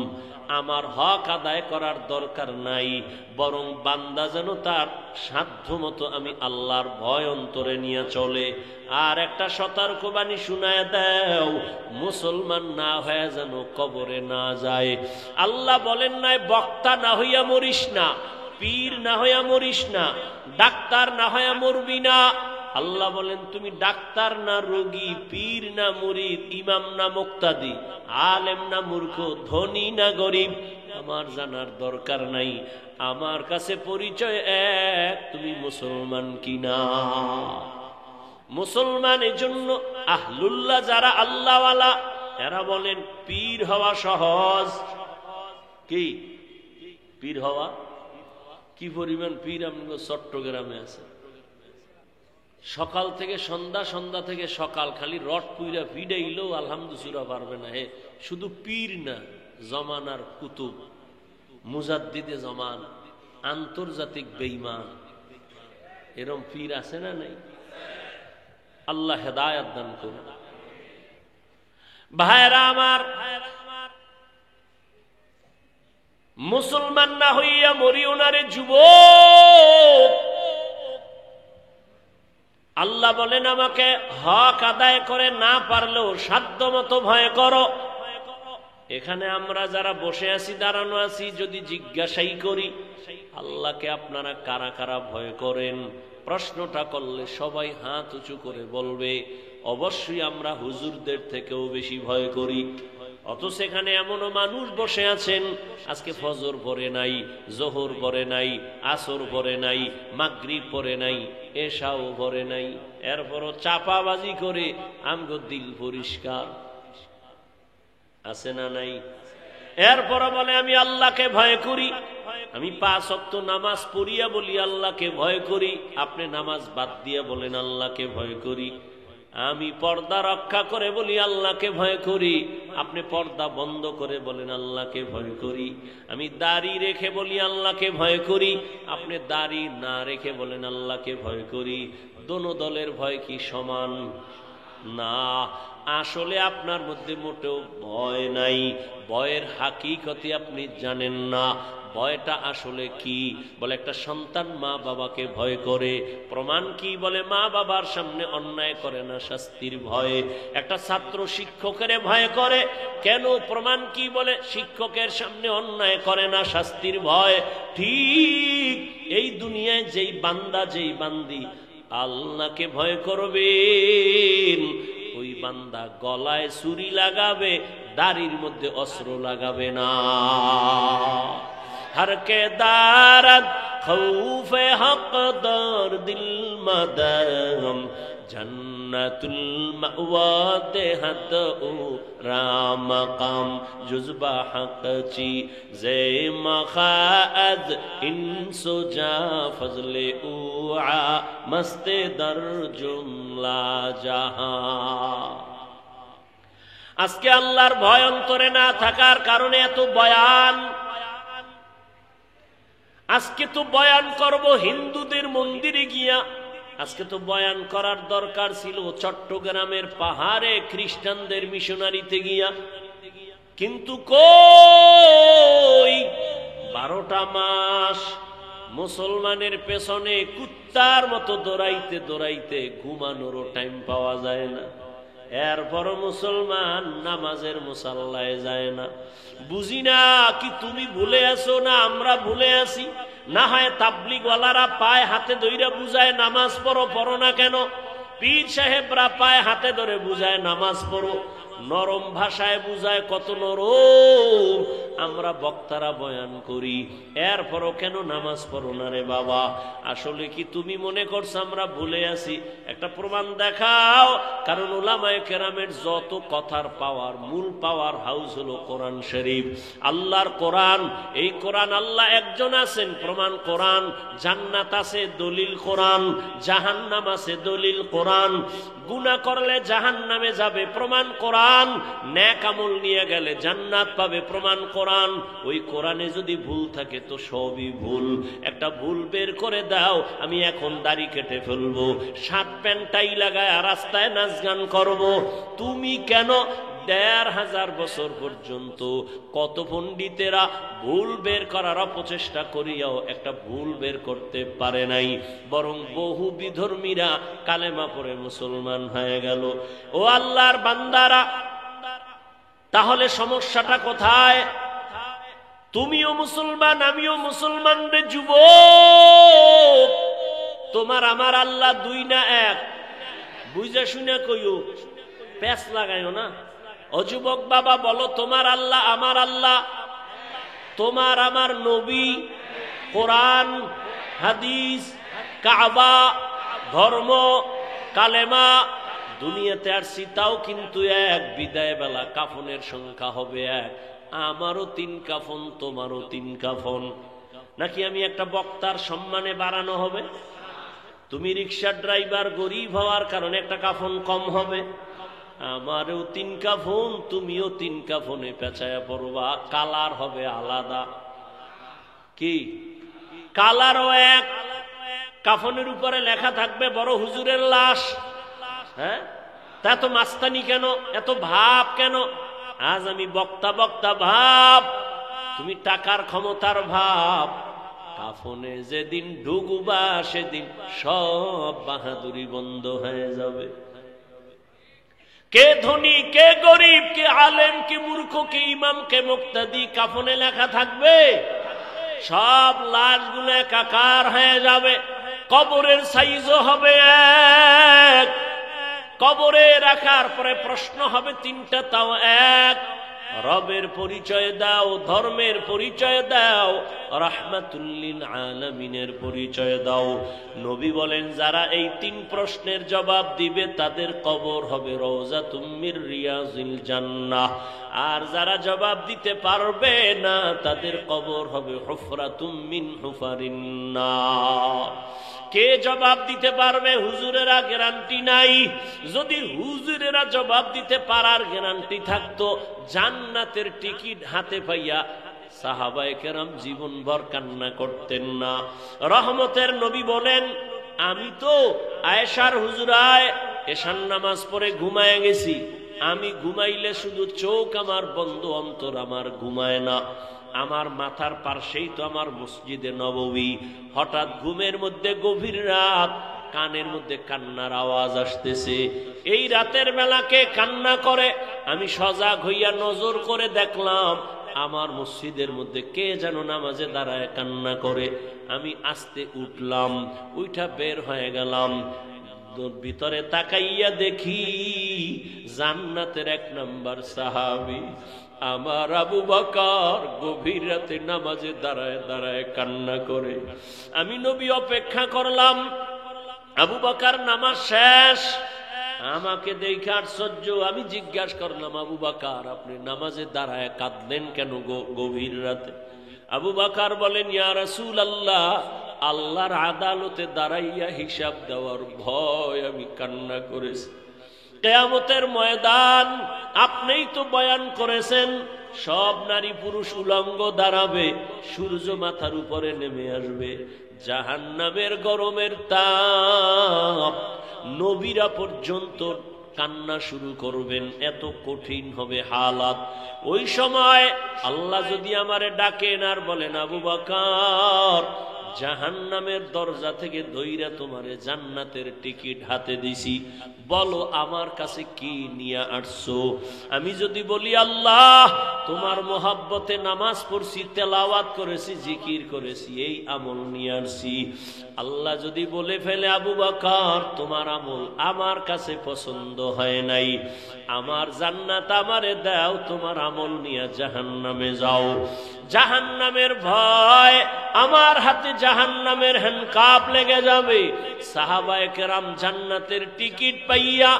আমার হক আদায় করার দরকার নাই, বরং বান্দা যেন তার সাধ্য মতো আমি আল্লাহর ভয় অন্তরে নিয়ে চলে। আর একটা সতর্কবাণী শুনায় দাও, মুসলমান না হয়ে যেন কবরে না যায়। আল্লাহ বলেন নাই, বক্তা না হইয়া মরিস না, পীর না হইয়া মরিস না, ডাক্তার না হইয়া মরবি না, আল্লাহ বলেন তুমি ডাক্তার না রোগী, পীর না মুরিদ, ইমাম না মুক্তাদি, আলেম না মূর্খ, ধনী না গরিব, আমার জানার দরকার নাই। আমার কাছে পরিচয় এক, তুমি মুসলমান কিনা। মুসলমানের জন্য আহলুল্লাহ যারা আল্লাহওয়ালা, এরা বলেন পীর হওয়া সহজ। কি পীর হওয়া? কি পরিমাণ পীর আপনার চট্টগ্রামে আছে। সকাল থেকে সন্ধ্যা, সন্ধ্যা থেকে সকাল, খালি রট পুইরা পিডাইলেও আলহামদুলিল্লাহ পারবে না। হে শুধু পীর না, জমানার কুতুব, মুজাদ্দিদে জমান, আন্তর্জাতিক বেঈমান, এরম পীর আছে না নাই? আল্লাহ হেদায়েত দান করুন। ভাইরা আমার, মুসলমান না হইয়া মরিও না রে যুবক। আল্লাহ বলেন আমাকে হক আদায় করে না পারলেও সাধ্য মতো ভয় করো। এখানে আমরা যারা বসে আছি, দাঁড়ানো আছি, যদি জিজ্ঞাসাই করি আল্লাহকে আপনারা কারা কারা ভয় করেন, প্রশ্নটা করলে সবাই হাত উঁচু করে বলবে অবশ্যই আমরা হুজুরদের থেকেও বেশি ভয় করি। অথচ সেখানে এমনও মানুষ বসে আছেন আজকে ফজর পড়ে নাই, জোহর পড়ে নাই, আসর পড়ে নাই, মাগরিব পড়ে নাই, এশাও পড়ে নাই, এরপরও চাপাবাজি করে আমগো দিল পরিষ্কার আছে না নাই? এরপর বলে আমি আল্লাহকে ভয় করি, আমি 5 ওয়াক্ত নামাজ পড়িয়া বলি আল্লাহকে ভয় করি। আপনি নামাজ বাদ দিয়া বলেন আল্লাহকে ভয় করি। আমি পর্দা রক্ষা করে বলি আল্লাহকে ভয় করি, আপনি পর্দা বন্ধ করে বলেন আল্লাহকে ভয় করি। আমি দাড়ি রেখে বলি আল্লাহকে ভয় করি, আপনি দাড়ি না রেখে বলেন আল্লাহকে ভয় করি। দোনো দলের ভয় কি সমান? না, আসলে আপনার মধ্যে মোটেও ভয় নাই। ভয়ের হাকিকতে আপনি জানেন না। ভয়টা আসলে কি? বলে একটা সন্তান মা বাবাকে ভয় করে। প্রমাণ কি? বলে মা বাবার সামনে অন্যায় করে না, শাস্তির ভয়ে। একটা ছাত্র শিক্ষকের ভয় করে, কেন? প্রমাণ কি? বলে শিক্ষকের সামনে অন্যায় করে না, শাস্তির ভয়। ঠিক এই দুনিয়ায় যেই বান্দা, যেই বান্দি আল্লাহকে ভয় করবেন, ওই বান্দা গলায় ছুরি লাগাবে, দাড়ির মধ্যে অস্ত্র লাগাবে না। हर के दारत खौफ हक दर दिल मदम जन्नतुल मअवा देहत ओ राम कम जुज़बा हक ची जे मखाद इंसो जा फजले उआ मस्ते दर जुमला जहां। আজকে আল্লাহর ভয় অন্তরে না থাকার কারণে এত বয়ান। আজকে তো বয়ান করব হিন্দুদের মন্দিরে গিয়া, আজকে তো বয়ান করার দরকার ছিল চট্টগ্রামের পাহাড়ে খ্রিস্টানদের মিশনারিতে গিয়া, কিন্তু কই 12টা মাস মুসলমানের পেছনে কুত্তার মতো দৌড়াইতে দৌড়াইতে ঘুমানোরও টাইম পাওয়া যায় না। এরপর মুসলমান নামাজের মুসাল্লায় যায় না। বুঝি না কি তুমি ভুলে আছো না আমরা ভুলে আছি? না হয় তাবলিগওয়ালারা পায় হাতে ধইরা বুঝায় নামাজ পড়ো, পড়ো না কেন? পীর সাহেবরা পায় হাতে ধরে বুঝায় নামাজ পড়ো, নরম ভাষায় বুঝায়, কত নরম। আমরা বক্তারা বয়ান করি, এরপরও কেন নামাজ পড়ো না রে বাবা? আসলে কি তুমি মনে করছো আমরা ভুলে আছি? একটা প্রমাণ দেখাও। কারণ উলামায়ে কেরামের যত কথার পাওয়ার, মূল পাওয়ার হাউস হলো কোরআন শরীফ, আল্লাহর কোরআন। এই কোরআন আল্লাহ একজন আছেন, প্রমাণ কোরআন। জান্নাত আছে, দলিল কোরআন। জাহান্নাম আছে, দলিল কোরআন। গুনাহ করলে জাহান্নামে যাবে, প্রমাণ কোরআন। নেক আমল নিয়ে গেলে জান্নাত পাবে, প্রমাণ কোরআন। ওই কোরআনে যদি ভুল থাকে তো সবই ভুল। একটা ভুল বের করে দাও, আমি এখন দাড়ি কেটে ফেলবো, শার্ট প্যান্ট টাই লাগায় রাস্তায় নাচ গান করবো। তুমি কেন 1500 বছর পর্যন্ত কত পণ্ডিতেরা ভুল বের করার অপচেষ্টা করিয়াও একটা ভুল বের করতে পারে নাই, বরং বহু বিধর্মীরা কালেমা পড়ে মুসলমান হয়ে গেল। ও আল্লাহর বান্দারা, তাহলে সমস্যাটা কোথায়? তুমিও মুসলমান, আমিও মুসলমান রে যুবক। তোমার আমার আল্লাহ দুই না এক? বুঝে শুনে কইও, প্যাচ লাগাইও না। অযুবক বাবা বলো, তোমার আল্লাহ আমার আল্লাহ, তোমার আমার নবী, কোরআন, হাদিস, কাবা, ধর্ম, কালেমা, দুনিয়াতে আসছি তাও কিন্তু এক। বিদায় বেলা কাফনের সংখ্যা হবে এক। আমারও 3 কাফন, তোমারও 3 কাফন। নাকি আমি একটা বক্তার সম্মানে বাড়ানো হবে? তুমি রিক্সার ড্রাইভার, গরিব হওয়ার কারণে একটা কাফন কম হবে। আমারও 3 কাফন, তুমিও 3 কাফনে পেঁচায়া পড়বা। কালার হবে আলাদা। কি কালারও এক। কাফনের উপরে লেখা থাকবে বড় হুজুরের লাশ। হ্যাঁ, তা এত মাস্তানি কেন, এত ভাব কেন? আজ আমি বক্তা বক্তা ভাব, তুমি টাকার ক্ষমতার ভাব। কাফনে যেদিন ঢুকবা সেদিন সব বাহাদুরি বন্ধ হয়ে যাবে। কে ধনী, কে গরিব, কে আলেম, কে মূর্খ, কে ইমাম, কে মুক্তাদি, কাফনে লেখা থাকবে। সব লাশগুলো একাকার হয়ে যাবে। কবরের সাইজও হবে এক। কবরে রাখার পরে প্রশ্ন হবে 3টা, তাও এক। রবের পরিচয় দাও, ধর্মের পরিচয় দাও, রাহমাতুল লিল আলামিনের পরিচয় দাও। নবী বলেন, যারা এই 3 প্রশ্নের জবাব দিবে তাদের কবর হবে রওজাতুম মির রিয়াজিল জান্নাহ। আর যারা জবাব দিতে পারবে না তাদের কবর হবে হুফরাতুম মিন হুফারিন নার। কে জবাব দিতে পারবে? হুজুরেরা গ্যারান্টি নাই। যদি হুজুরেরা জবাব দিতে পারার গ্যারান্টি থাকতো, জান্নাতের টিকিট হাতে পাইয়া সাহাবায়ে কেরাম জীবনভর কান্না করতেন না। রহমতের নবী বলেন, আমি তো আয়েশার হুজুরায় এশার নামাজ পড়ে ঘুমায় গেছি। আমি ঘুমাইলে শুধু চোখ আমার বন্ধ, অন্তর আমার ঘুমায় না। আমার মাথার পাশেই তো আমার মসজিদে নববী। হঠাৎ ঘুমের মধ্যে গভীর রাত, কানের মধ্যে কান্নার আওয়াজ আসতেছে। এই রাতের বেলাকে কান্না করে আমি সজাগ হইয়া নজর করে দেখলাম আমার মসজিদের মধ্যে কে যেন নামাজে দাঁড়ায় কান্না করে। আমি আস্তে উঠলাম, উঠা বের হয়ে গেলাম। ভিতরে তাকাইয়া দেখি জান্নাতের 1 নম্বর সাহাবী আমার আবু বকর গভীর রাতে নামাজে দাঁড়ায় দাঁড়ায় কান্না করে। আমি নবী অপেক্ষা করলাম। আবু বকর নামাজ শেষ, আমাকে দেখে আশ্চর্য। আমি জিজ্ঞাসা করলাম, আবু বকর আপনি নামাজে দাঁড়ায় কাঁদলেন কেন গভীর রাতে? আবু বকর বলেন, ইয়া রাসূলুল্লাহ, আল্লাহর আদালতে দাঁড়াইয়া হিসাব দেওয়ার ভয় আমি কান্না করেছি। কিয়ামতের ময়দান আপনিই তো বয়ান করেছেন, সব নারী পুরুষ উলঙ্গ দাঁড়াবে, সূর্য মাথার উপরে নেমে আসবে, জাহান্নামের গরমের তাপ, নবীরা পর্যন্ত কান্না শুরু করবেন, এত কঠিন হবে হালাত। ওই সময় আল্লাহ যদি আমারে ডাকেন আর বলেন, আবু বকর জাহান্নামের দরজা থেকে দইরা তোমারে জান্নাতের টিকিট হাতে দিছি, বলো আমার কাছে কি নিয়ে আসছো? আমি যদি বলি, আল্লাহ তোমার মোহাব্বতে নামাজ পড়ছি, তেলাওয়াত করেছি, জিকির করেছি, এই আমল নিয়ে আসছি। আল্লাহ যদি বলে ফেলে, আবু বকর তোমার আমল আমার কাছে পছন্দ হয় নাই, আমার জান্নাত আমারে দাও, তোমার আমল নিয়ে জাহান্নামে যাও। জাহান্নামের ভয়, আমার হাতে জাহান্নামের হ্যান্ডকাপ লেগে যাবে। সাহাবায়ে কেরাম জান্নাতের টিকিট পাইয়া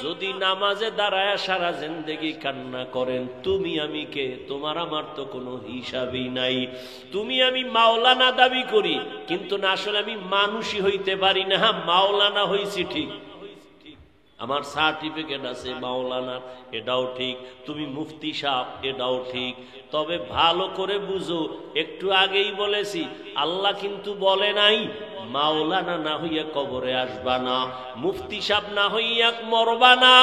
যদি নামাজে দাঁড়ায় সারা জিন্দেগি কান্না করেন, তুমি আমি কে? তোমার আমার তো কোনো হিসাবই নাই। তুমি আমি মাওলানা দাবি করি, কিন্তু না, আসলে আমি মানুষই হইতে পারি না। হ্যাঁ, মাওলানা হইছি ঠিক, আমার সার্টিফিকেট আছে মাওলানার, এটাও ঠিক। তুমি মুফতি সাহেব, এটাও ঠিক। তবে ভালো করে বুঝো, একটু আগেই বলেছি, আল্লাহ কিন্তু বলে নাই মাওলানা না হইয়া কবরে আসবা না, মুফতি সাহেব না হইয়া মরবা না।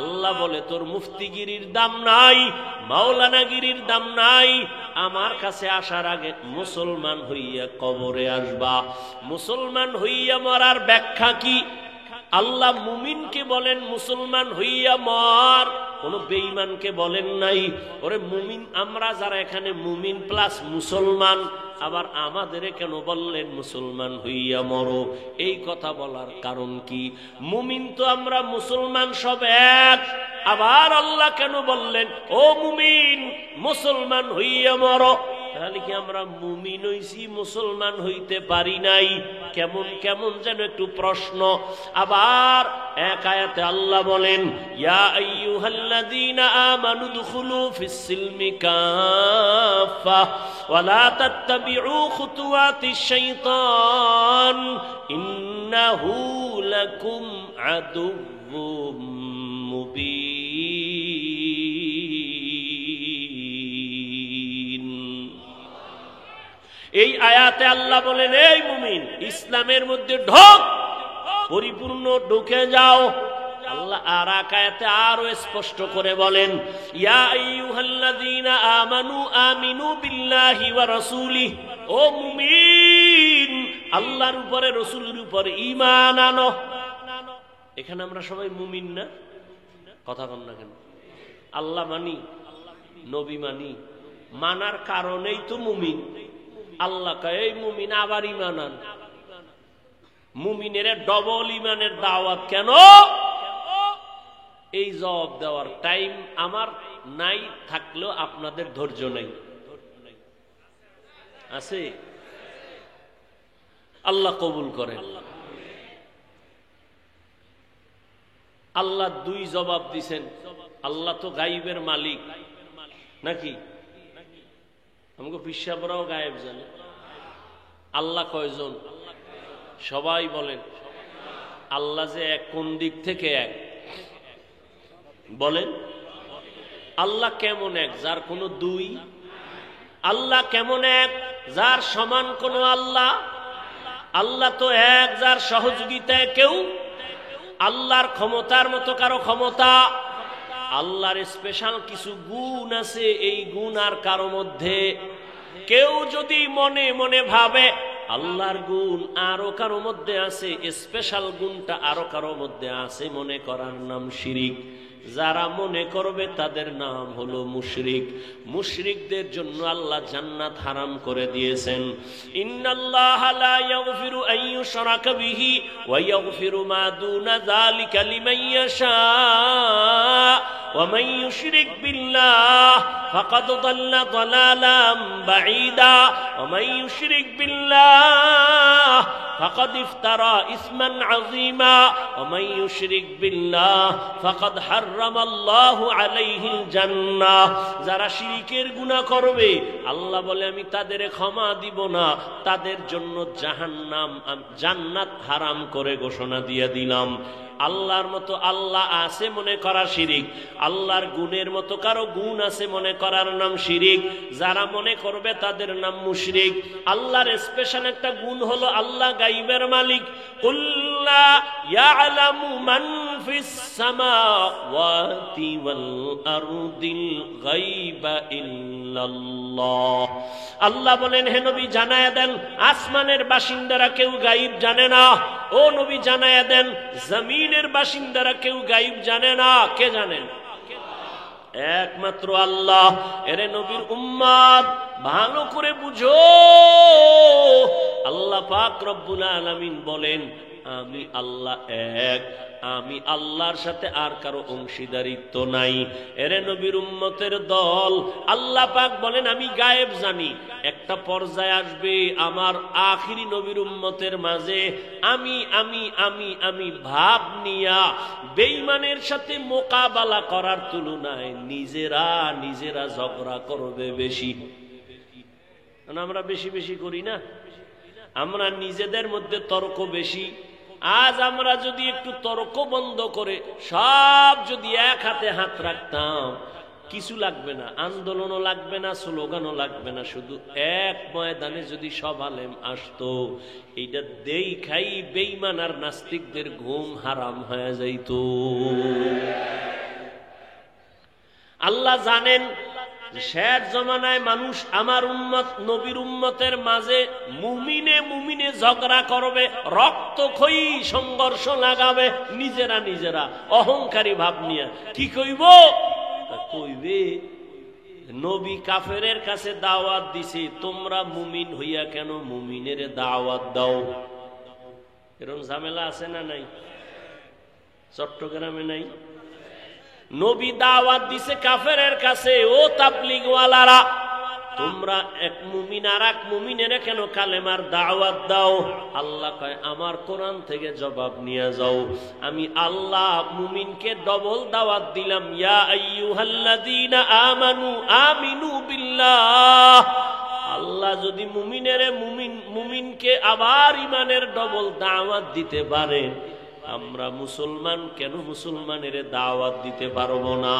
আল্লাহ বলে, তোর মুফতিগিরির দাম নাই, মাওলানাগিরির দাম নাই, আমার কাছে আসার আগে মুসলমান হইয়া কবরে আসবা। মুসলমান হইয়া মরার ব্যাখ্যা কি? আল্লাহ মুমিনকে বলেন মুসলমান হইয়া মর, কোন বেঈমানকে বলেন নাই ওরে মুমিন আমরা যারা এখানে মুমিন প্লাস মুসলমান, আবার আমাদের কেন বললেন মুসলমান হইয়া মরো? এই কথা বলার কারণ কি? মুমিন তো আমরা মুসলমান সব এক, আবার আল্লাহ কেন বললেন ও মুমিন মুসলমান হইয়া মরো? তাহলে কি আমরা মুমিন হইছি, মুসলমান হইতে পারি নাই? কেমন কেমন যেন একটু প্রশ্ন। আবার এক আয়াতে আল্লাহ বলেন ইয়া আইয়ুহাল্লাযীনা আমানু দুখুলু ফিস সিলমি কাফা ওয়া লা তাত্তাবিউ খুতুওয়াতিশ শাইতান ইন্নাহু লাকুম আদুউম মুবিন। এই আয়াতে আল্লাহ বলেন এই মুমিন ইসলামের মধ্যে ঢোক, পরিপূর্ণ ঢুকে যাও। আল্লাহ আর এক আয়াতে আরো স্পষ্ট করে বলেন ইয়া আইয়ুহাল্লাযীনা আমানু আমিনু বিল্লাহি ওয়া রাসূলিহি, ও মুমিন আল্লাহর উপরে রাসূলের উপরে ঈমান আনো। এখানে আমরা সবাই মুমিন না? কথা কন না কেন? আল্লাহ মানি, নবী মানি, মানার কারণেই তো মুমিন। আল্লাহ কয় এই মুমিন আবার ঈমান আন। মুমিনের ডবল ঈমানের দাওয়াত কেন? এই জবাব দেওয়ার টাইম আমার নাই, থাকলেও আপনাদের ধৈর্য নাই। আছে? আল্লাহ কবুল করেন। আল্লাহ দুই জবাব দিছেন। আল্লাহ তো গায়েবের মালিক নাকি? আমাকে পিসাবরাও গায়েব জানে। আল্লাহ কয়জন? সবাই বলেন। আল্লাহ যে এক, কোন দিক থেকে এক বলেন? আল্লাহ কেমন এক যার কোনো দুই? আল্লাহ কেমন এক যার সমান কোন আল্লাহ? আল্লাহ তো এক যার সহযোগিতায় কেউ। আল্লাহর ক্ষমতার মতো কারো ক্ষমতা? আল্লাহর স্পেশাল কিছু গুণ আছে, এই গুণ আর কারো মধ্যে। কেউ যদি মনে মনে ভাবে আল্লাহর গুণ আরো কারো মধ্যে আছে, স্পেশাল গুণটা আরো কারো মধ্যে আছে, মনে করার নাম শিরিক। যারা মনে করবে তাদের নাম হলো মুশরিক। মুশরিকদের জন্য আল্লাহ জান্নাত হারাম করে দিয়েছেন। ইন্নাল্লাহা লা ইয়াগফিরু আন ইউশরাকা বিহি ওয়া ইয়াগফিরু মা দুনা যালিকা লিমান ইয়াশা ওয়া মান ইউশরিক বিল্লাহ ফাকাদ দাল্লা দালালাম বাঈদা ওয়া মান ইউশরিক বিল্লাহ ফাকাদ ইফতারা ইসমান আযীমা ওয়া মান ইউশরিক বিল্লাহ ফাকাদ হারামাল্লাহু আলাইহিল জান্নাহ। যারা শিরকের গুনাহ করবে আল্লাহ বলে আমি তাদের ক্ষমা দিব না, তাদের জন্য জাহান্নাম, জান্নাত হারাম করে ঘোষণা দিয়ে দিলাম। আল্লাহর মতো আল্লাহ আছে মনে করা শিরিক, আল্লাহর গুণের মতো কারো গুণ আছে মনে করার নাম শিরিক। যারা মনে করবে তাদের নাম মুশরিক। আল্লাহর স্পেশাল একটা গুণ হলো আল্লাহ গায়বের মালিক। কুল্লা ইয়ালামু মান ফিস সামাওয়াতি ওয়াল আরদিল গায়বা ইল্লাল্লাহ। আল্লাহ বলেন হে নবী জানায়া দেন আসমানের বাসিন্দারা কেউ গায়ব জানে না। ও নবী জানায়া দেন জমিনের বাসিন্দারা কেউ গায়ব জানে না। কে জানেন? একমাত্র আল্লাহ। এরে নবীর উম্মত ভালো করে বুঝো, আল্লাহ পাক রব্বুল আলামিন বলেন আমি আল্লাহ এক, আমি আল্লাহর সাথে আর কারো অংশীদারিত্ব নাই। এরে নবীর উম্মতের দল, আল্লাহ পাক বলেন আমি গায়েব জানি। একটা পর্যায়ে আসবে আমার আখিরি নবীর উম্মতের মাঝে আমি আমি আমি আমি ভাব নিয়া বেঈমানের সাথে মোকাবেলা করার তুলনায় নিজেরা নিজেরা ঝগড়া করবে বেশি। আমরা বেশি বেশি করি না? আমরা নিজেদের মধ্যে তর্ক বেশি। আজ আমরা যদি একটু তর্ক বন্ধ করে সব যদি এক হাতে হাত রাখতাম, কিছু লাগবে না, আন্দোলনও লাগবে না, স্লোগানও লাগবে না, শুধু এক ময়দানে যদি সব আলেম আসতো, এইটা দেখাই বেঈমান আর নাস্তিকদের ঘুম হারাম হয়ে যাইত। আল্লাহ জানেন শেষ জমানায় মানুষ আমার উম্মত নবীর উম্মতের মাঝে মুমিনে মুমিনে ঝগড়া করবে, রক্তক্ষয়ী সংঘর্ষ লাগাবে, নিজেরা নিজেরা অহংকারী ভাব নিয়ে। কি কইব? কইবে নবী কাফেরের কাছে দাওয়াত দিছে, তোমরা মুমিন হইয়া কেন মুমিনের দাওয়াত দাও? এরকম ঝামেলা আছে না নাই? চট্টগ্রামে নাই? নবী দাওয়াত দিছে কাফেরের কাছে, ও তাবলীগওয়ালারা, তোমরা এক মুমিন আর এক মুমিনের কেন কালেমার দাওয়াত দাও? আল্লাহ কয়, আমার কোরআন থেকে জবাব নিয়ে যাও। আমি আল্লাহ মুমিনকে ডবল দাওয়াত দিলাম, ইয়া আইয়ুহাল্লাযীনা আমানু আমিনু বিল্লাহ। আল্লাহ যদি মুমিনকে আবার ইমানের ডবল দাওয়াত দিতে পারেন, আমরা মুসলমান কেন মুসলমানের দাওয়াত দিতে পারবো না?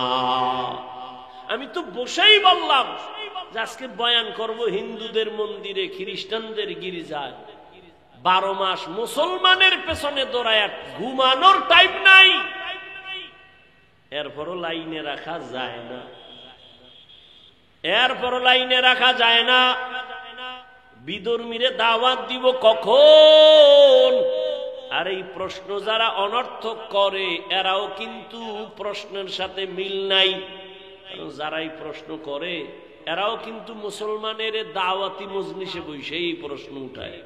আমি তো বসেই বললাম যে আজকে বয়ান করব হিন্দুদের মন্দিরে, খ্রিস্টানদের গির্জায়। 12 মাস মুসলমানের পেছনে দৌড়ায়, ঘুমানোর টাইম নাই, এরপরও লাইনে রাখা যায় না, এরপরও লাইনে রাখা যায় না। বিধর্মীরে দাওয়াত দিব কখন? আর এই প্রশ্ন যারা অনর্থক করে, এরাও কিন্তু প্রশ্নের সাথে মিল নাই। যারাই প্রশ্ন করে এরাও কিন্তু মুসলমানের দাওয়াতি মজলিসে বসে এই প্রশ্ন উঠায়।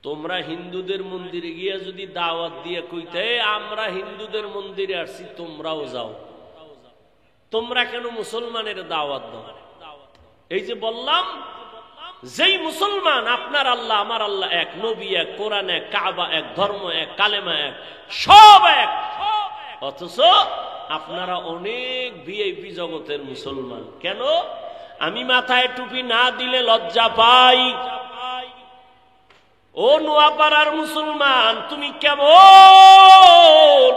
তোমরা হিন্দুদের মন্দিরে গিয়ে যদি দাওয়াত দিয়ে কইতে আমরা হিন্দুদের মন্দিরে আসছি, তোমরাও যাও, তোমরা কেন মুসলমানের দাওয়াত দাও? এই যে বললাম, যেই মুসলমান আপনার আল্লাহ আমার আল্লাহ এক, নবী এক, কোরআন এক, কাবা এক, ধর্ম এক, কালেমা এক, সব এক, অথচ আপনারা অনেক ভিআইপি জগতের মুসলমান। কেন? আমি মাথায় টুপি না দিলে লজ্জা পাই। ও নোয়াপাড়ার মুসলমান, তুমি কেমন?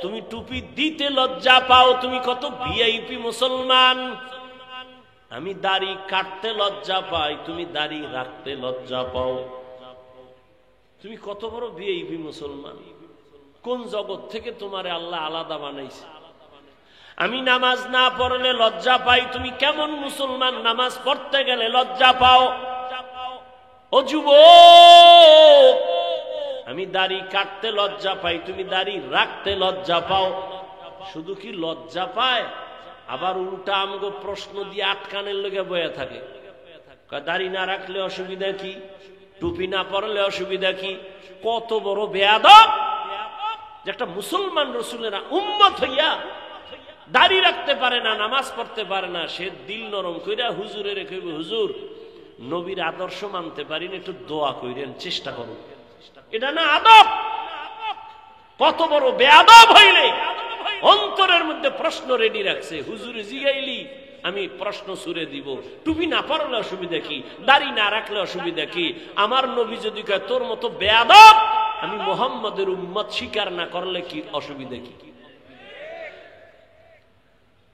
তুমি টুপি দিতে লজ্জা পাও, তুমি কত ভিআইপি মুসলমান। আমি দাড়ি কাটতে লজ্জা পাই, তুমি দাড়ি রাখতে লজ্জা পাও। তুমি কত বড় ভিআইপি মুসলমান। কোন জগৎ থেকে তোমারে আল্লাহ আলাদা বানাইছে? আমি নামাজ না পড়লে লজ্জা পাই, তুমি কেমন মুসলমান? নামাজ পড়তে গেলে লজ্জা পাও। ও যুবক, আমি দাড়ি কাটতে লজ্জা পাই, তুমি দাড়ি রাখতে লজ্জা পাও। শুধু কি লজ্জা পায়, আবার উল্টা আমাকে প্রশ্ন দিয়ে আটকানের লেগে বয়ে থাকে। দাড়ি না রাখলে অসুবিধা কি? টুপি না পরলে অসুবিধা কি? কত বড় বেয়াদব যে একটা মুসলমান রসুলের উম্মত হইয়া দাড়ি রাখতে পারে না, নামাজ পড়তে পারে না, সে দিল নরম কইরা হুজুরে রেখে, হুজুর নবীর আদর্শ মানতে পারি না, একটু দোয়া কইরেন, চেষ্টা করুন। এটা না আদব? কত বড় বেয়াদব হইলে অন্তরের মধ্যে প্রশ্ন রেডি রাখছে, হুজুরে জিগাইলি আমি প্রশ্ন সুরে দিব, টুপি না পরলে অসুবিধা কি, দাড়ি না রাখলে অসুবিধা কি? আমার নবী যদি কয় তোর মতো বেয়াদব আমি মুহাম্মদের উম্মত স্বীকার না করলে কি অসুবিধা কি?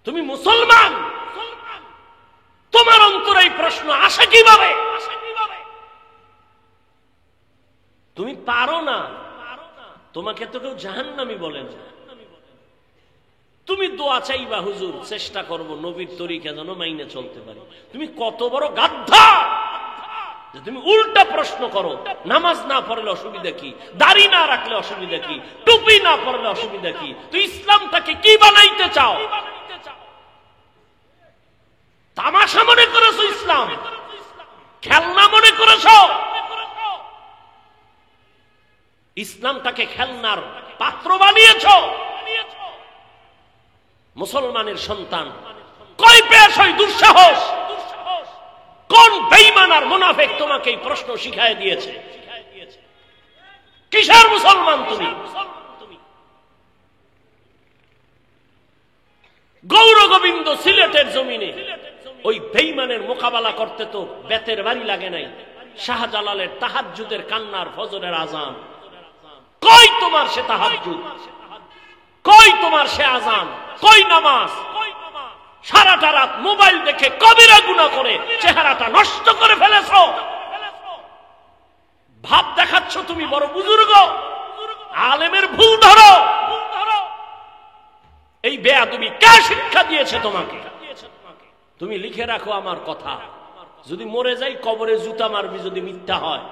তুমি মুসলমান, তোমার অন্তরে এই প্রশ্ন আসে কিভাবে? তুমি পারো না, তোমাকে তো কেউ জাহান্নামী বলে না। তুমি দোয়া চাইবা, হুজুর চেষ্টা করব নবীর তরিকা যেন মাইনে চলতে পারি। তুমি কত বড় গাধা যে তুমি উল্টা প্রশ্ন করো, নামাজ না পড়লে অসুবিধা কি, দাড়ি না রাখলে অসুবিধা কি, টুপি না পড়লে অসুবিধা কি? তুই ইসলামটাকে কি বানাইতে চাও? তামাশা মনে করেছো ইসলাম? খেলনা মনে করেছো? ইসলামটাকে খেলনার পাত্র বানিয়েছো। মুসলমানের সন্তান কই পেশ হয় দুঃসাহস? কোন বেঈমান আর মুনাফিক তোমাকে এই প্রশ্ন শিখায় দিয়েছে? কিসের মুসলমান তুমি? গৌর গোবিন্দ সিলেটের জমিনে ওই বেঈমানের মোকাবেলা করতে তো বেতের বাড়ি লাগে নাই। শাহজালালের তাহাজ্জুদের কান্নার, ফজরের আজান, কই তোমার সে তাহাজ্জুদ, কই তোমার সে আজান, কই নামাজ? সারাটা রাত মোবাইল দেখে কবিরা গুনাহ করে চেহারাটা নষ্ট করে ফেলেছ। ভাব দেখাচ্ছ তুমি বড় বুজুর্গ, আলেমের ভুল ধরো। এই বেয়াদবি কে শিক্ষা দিয়েছে তোমাকে? তুমি লিখে রাখো আমার কথা, যদি মরে যাই কবরে জুতা মারবি যদি মিথ্যা হয়।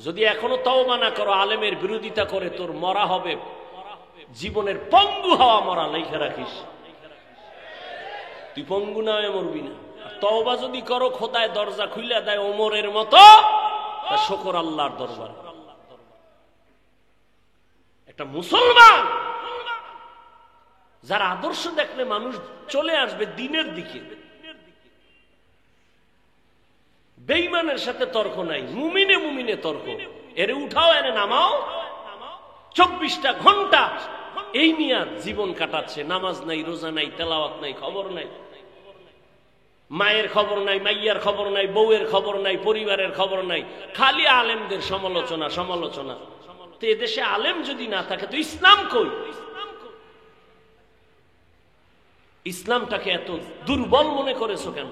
যদি এখনো তওবা না করো, আলেমের বিরোধিতা করে, তোর মরা হবে জীবনের পঙ্গু হওয়া মরা। লিখে রাখিস। তুই পঙ্গু না হয়ে মরবি না। তওবা যদি করো খোদায় দরজা খুলে দেয় ওমরের মতো, শুকর আল্লাহর দরবার। একটা মুসলমান যার আদর্শ দেখলে মানুষ চলে আসবে দিনের দিকে। বেঈমানের সাথে তর্ক নাই, মুমিনে মুমিনে তর্ক। এরে উঠাও, এনে নামাও, 24টা ঘন্টা এই নিয়ে জীবন কাটাচ্ছে। নামাজ নাই, রোজা নাই, তেলাওয়াত নাই, খবর নাই, মায়ের খবর নাই, মাইয়ার খবর নাই, বউয়ের খবর নাই, পরিবারের খবর নাই, খালি আলেমদের সমালোচনা সমালোচনা। তো এদেশে আলেম যদি না থাকে তো ইসলাম কই? ইসলামটাকে এত দুর্বল মনে করেছো কেন?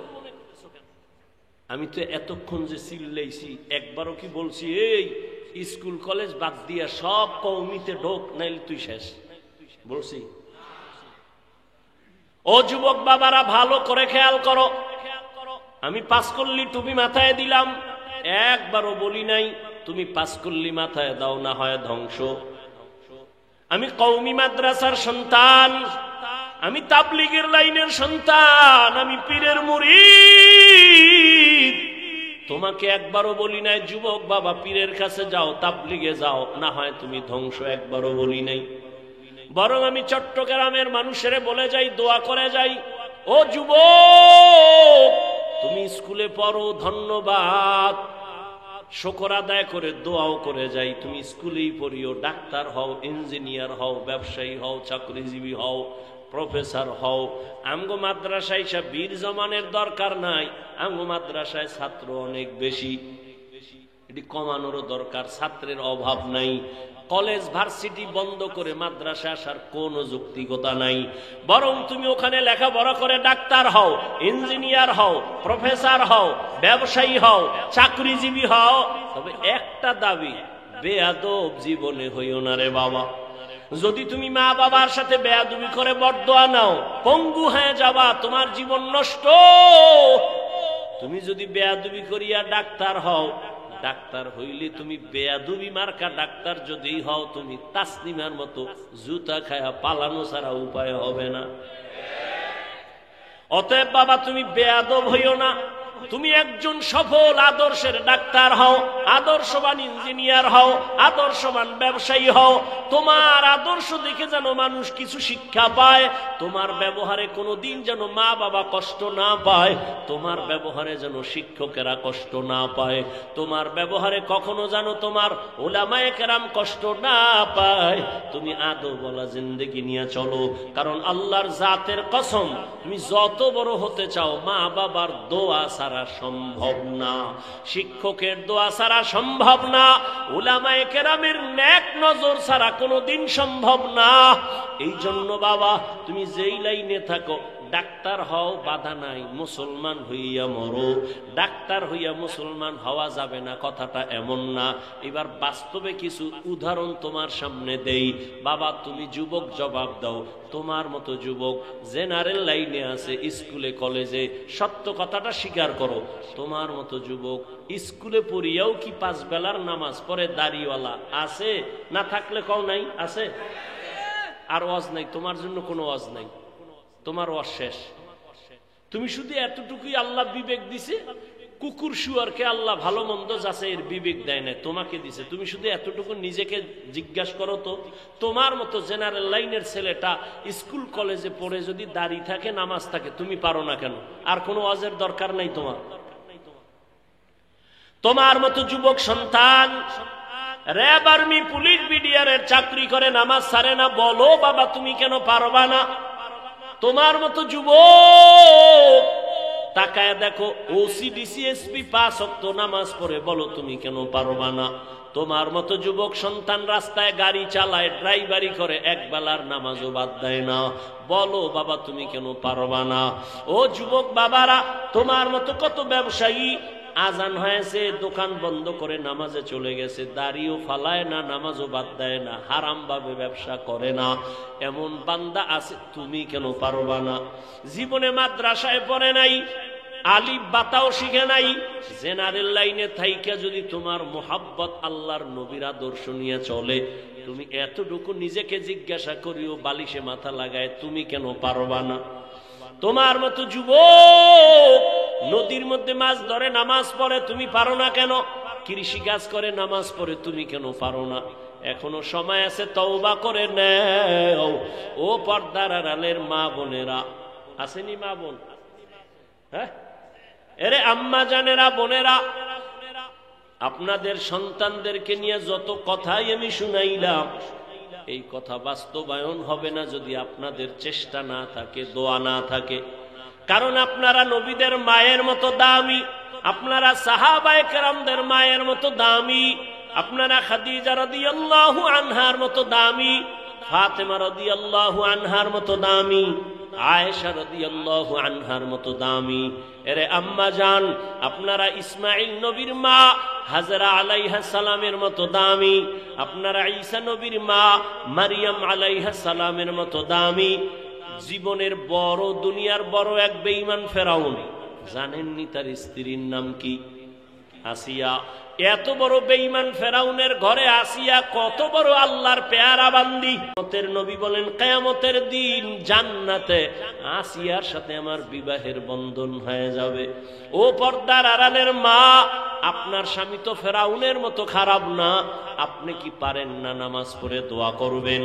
আমি তো এতক্ষণ যে চিল্লাইছি, একবারও কি বলছি এই স্কুল কলেজ বাদ দিয়া সব কওমিতে ঢোক, নাইলে তুই শেষ? বলছি? ও যুবক বাবারা, ভালো করে খেয়াল করো। আমি পাঁচকল্লি টুপি মাথায় দিলাম, একবারও বলি নাই তুমি পাঁচকল্লি মাথায় দাও, না হয় ধ্বংস। আমি কওমি মাদ্রাসার সন্তান, আমি তাবলীগের লাইনের সন্তান, আমি পীরের মুরিদ। তোমাকে একবারও বলি নাই যুবক বাবা পীরের কাছে যাও, তাবলীগে যাও, না হয় তুমি ধ্বংস, একবারও বলি নাই। বরং আমি চট্টগ্রামের মানুষের বলে যাই, দোয়া করে যাই, ও যুবক তুমি স্কুলে পড়ো, ধন্যবাদ, শুকর আদায় করে দোয়াও করে যাই, তুমি স্কুলেই পড়িও, ডাক্তার হও, ইঞ্জিনিয়ার হও, ব্যবসায়ী হও, চাকরিজীবী হও, প্রফেসর হও। আমগো মাদ্রাসায় সব বীর জমানের দরকার নাই, আমগো মাদ্রাসায় ছাত্র অনেক বেশি, এটি কমানোরও দরকার, ছাত্রের অভাব নাই। কলেজ ভার্সিটি বন্ধ করে মাদ্রাসা আসার কোনো যৌক্তিকতা নাই। বরং তুমি ওখানে লেখাপড়া করে ডাক্তার হও, ইঞ্জিনিয়ার হও, প্রফেসর হও, ব্যবসায়ী হও, চাকরিজীবী হও। তবে একটা দাবি, বেয়াদব জীবনে হইও না রে বাবা। যদি তুমি মা বাবার সাথে বেয়াদবি করে বরদোয়া নাও, পঙ্গু হয়ে যাবা, তোমার জীবন নষ্ট। তুমি যদি বেয়াদবি করিয়া ডাক্তার হও, ডাক্তার হইলে তুমি বেয়াদবি মার্কা ডাক্তার যদি হও, তুমি তাসলিমার মতো জুতা খায়া পালানো ছাড়া উপায় হবে না। অতএব বাবা তুমি বেয়াদব হইও না, তুমি একজন সফল আদর্শের ডাক্তার হও, আদর্শবান ইঞ্জিনিয়ার হও, আদর্শবান ব্যবসায়ী হও। তোমার আদর্শ দেখে যেন মানুষ কিছু শিক্ষা পায়, তোমার ব্যবহারে কোনোদিন যেন মা বাবা কষ্ট না পায়, তোমার ব্যবহারে যেন শিক্ষকেরা কষ্ট না পায়, তোমার ব্যবহারে কখনো যেন তোমার উলামায়ে কেরাম কষ্ট না পায়। তুমি আদবওয়ালা জিন্দেগি নিয়ে চলো, কারণ আল্লাহর জাতের কসম, তুমি যত বড় হতে চাও মা বাবার দোয়া ছাড়া সম্ভব না, শিক্ষকের দোয়া ছাড়া সম্ভব না, উলামায়ে কেরামের নেক নজর ছাড়া কোনোদিন সম্ভব না। এই জন্য বাবা তুমি যেই লাইনে থাকো, ডাক্তার হও বাধা নাই, মুসলমান হইয়া মরো। ডাক্তার হইয়া মুসলমান হওয়া যাবে না কথাটা এমন না। এবার বাস্তবে কিছু উদাহরণ তোমার সামনে দেই। বাবা তুমি যুবক জবাব দাও, তোমার মতো যুবক জেনারেল লাইনে আছে, স্কুলে কলেজে, সত্য কথাটা স্বীকার করো। তোমার মতো যুবক স্কুলে পড়িয়াও কি 5 বেলার নামাজ পড়ে দাড়িওয়ালা আছে? না থাকলে কও নাই আছে? আর ওয়াজ নাই, তোমার জন্য কোনো ওয়াজ নাই, তোমার ওয়াজ শেষ। তুমি শুধু এতটুকুই আল্লাহ বিবেক দিছে, কুকুর শুয়ারকে আল্লাহ ভালো মন্দ যাচ্ছে এর বিবেক দেয় না, তোমাকে দিছে। তুমি শুধু এতটুকু নিজেকে জিজ্ঞাসা করো তো, তোমার মতো জেনারেল লাইনের ছেলেটা স্কুল কলেজে পড়ে যদি দাড়ি থাকে, নামাজ থাকে, তুমি পারো না কেন? আর কোনো ওয়াজের দরকার নাই তোমার। তোমার মতো যুবক সন্তান র্যাব, আর্মি, পুলিশ, বিডিআরের চাকরি করে, নামাজ ছাড়ে না, বলো বাবা তুমি কেন পারবা না? তোমার মতো যুবক তাকায় দেখো, ওসি ডিসি এসপি 5 ওয়াক্ত নামাজ পড়ে, বলো তুমি কেন পারবা না? তোমার মতো যুবক সন্তান রাস্তায় গাড়ি চালায়, ড্রাইভারি করে, এক বেলার নামাজও বাদ দেয় না, বলো বাবা তুমি কেন পারবা না? ও যুবক বাবারা, তোমার মতো কত ব্যবসায়ী আজান হয়েছে দোকান বন্ধ করে নামাজে চলে গেছে, দাড়িও ফালায় না, নামাজও বাদ দেয় না, হারাম ভাবে ব্যবসা করে না, এমন বান্দা আছে, তুমি কেন পারবা না? জীবনে মাদ্রাসায় পড়ে নাই, আলিফ বাতাও শিখে নাই, জেনারেল লাইনে থাইকা যদি তোমার মোহাব্বত আল্লাহর নবীর আদর্শ নিয়ে চলে, তুমি এতটুকু নিজেকে জিজ্ঞাসা করিও, বালিশে মাথা লাগায়, তুমি কেন পারবা না? তোমার মতো যুবক নদীর মধ্যে মাছ ধরে নামাজ পড়ে, তুমি পারো না কেন? কৃষি কাজ করে নামাজ পড়ে, তুমি কেন পারো না? এখনো সময় আছে, তওবা করে নেও। ও পর্দার আড়ালের মা বোনেরা, আসেনি মা বোন? হ্যাঁ, এরে আম্মা জানেরা, বোনেরা, আপনাদের সন্তানদেরকে নিয়ে যত কথাই আমি শুনাইলাম, এই কথা বাস্তবায়ন হবে না যদি আপনাদের চেষ্টা না থাকে, দোয়া না থাকে। কারণ আপনারা নবীদের মায়ের মতো দামি, আপনারা সাহাবায়ে কেরামদের মায়ের মতো দামি, আপনারা খাদিজা রাদিয়াল্লাহু আনহার মতো দামি, ফাতেমা রাদিয়াল্লাহু আনহার মতো দামি, আয়েশা রাদিয়াল্লাহু আনহার মতো দামি। এরে আম্মা জান, আপনারা ইসমাইল নবীর মা হাজরা আলাইহা সালামের মতো দামি, আপনারা ঈসা নবীর মা মারিয়াম আলাইহা সালামের মতো দামি। জীবনের বড়, দুনিয়ার বড় এক বেঈমান ফেরাউন, জানেননি তার স্ত্রীর নাম কি? আসিয়া। এত বড় বেঈমান ফেরাউনের ঘরে আসিয়া কত বড় আল্লাহর পেয়ারা বান্দি। কিয়ামতের নবী বলেন, কিয়ামতের দিন জান্নাতে আসিয়ার সাথে আমার বিবাহের বন্ধন হয়ে যাবে। ও পর্দার আড়ালের মা, আপনার স্বামী তো ফেরাউনের মতো খারাপ না, আপনি কি পারেন না নামাজ পড়ে দোয়া করবেন?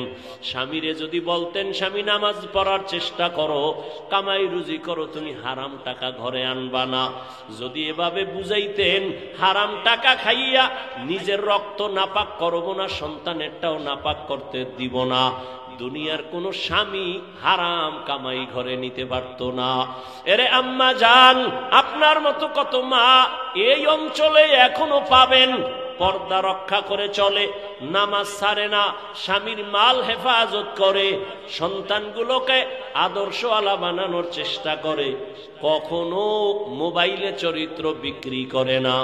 স্বামীরে যদি বলতেন, স্বামী নামাজ পড়ার চেষ্টা করো, কামাই রুজি করো, তুমি হারাম টাকা ঘরে আনবা না, যদি এভাবে বুঝাইতেন, হারাম টাকা খাইয়া নিজের রক্ত নাপাক করব না, সন্তানেরটাও নাপাক করতে দিব না, দুনিয়ার কোন স্বামী হারাম কামাই ঘরে নিতে পারত না। এরে আম্মা জান, আপনার মতো কত মা এই অঞ্চলে এখনো পাবেন, পর্দা রক্ষা করে চলে, নামাজ ছাড়ে না, স্বামীর মাল হেফাজত করে, সন্তানগুলোকে আদর্শওয়ালা বানানোর চেষ্টা করে, কখনো মোবাইলে চরিত্র বিক্রি করে না।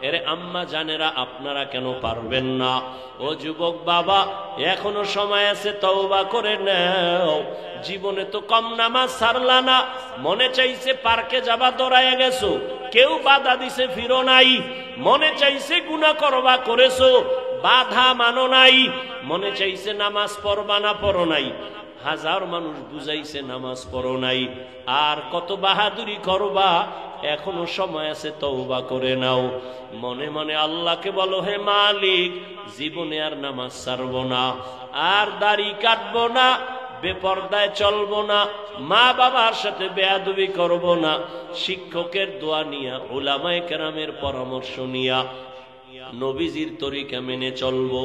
এরে আম্মা জানেরা, আপনারা কেন পারবেন না? ও যুবক বাবা, এখনো সময় আছে, তওবা করে নাও। জীবনে তো কম নামাজ ছাড়লা না, মনে চাইছে পার্কে যাবা, দৌড়ায় গেছো, কেউ বাধা দিছে ফিরো নাই, মনে চাইছে গুনাহ করবা, করেছো, বাধা মানো নাই, মনে চাইছে নামাজ পড়বা না, পড়ো নাই, হাজার মানুষ বুঝাইছে নামাজ পড়ো নাই, আর কত বাহাদুরি করবা? এখনো সময় আছে, তওবা করে নাও। মনে মনে আল্লাহকে বলো, হে মালিক, জীবনে আর নামাজ ছাড়বো না, আর দাড়ি কাটবো না, বেপরদায় চলবো না, মা বাবার সাথে বেয়াদবি করব না, শিক্ষকের দোয়া নিয়া, উলামায়ে কেরামের পরামর্শ নিয়া, নবীজির তরিকা মেনে চলবো,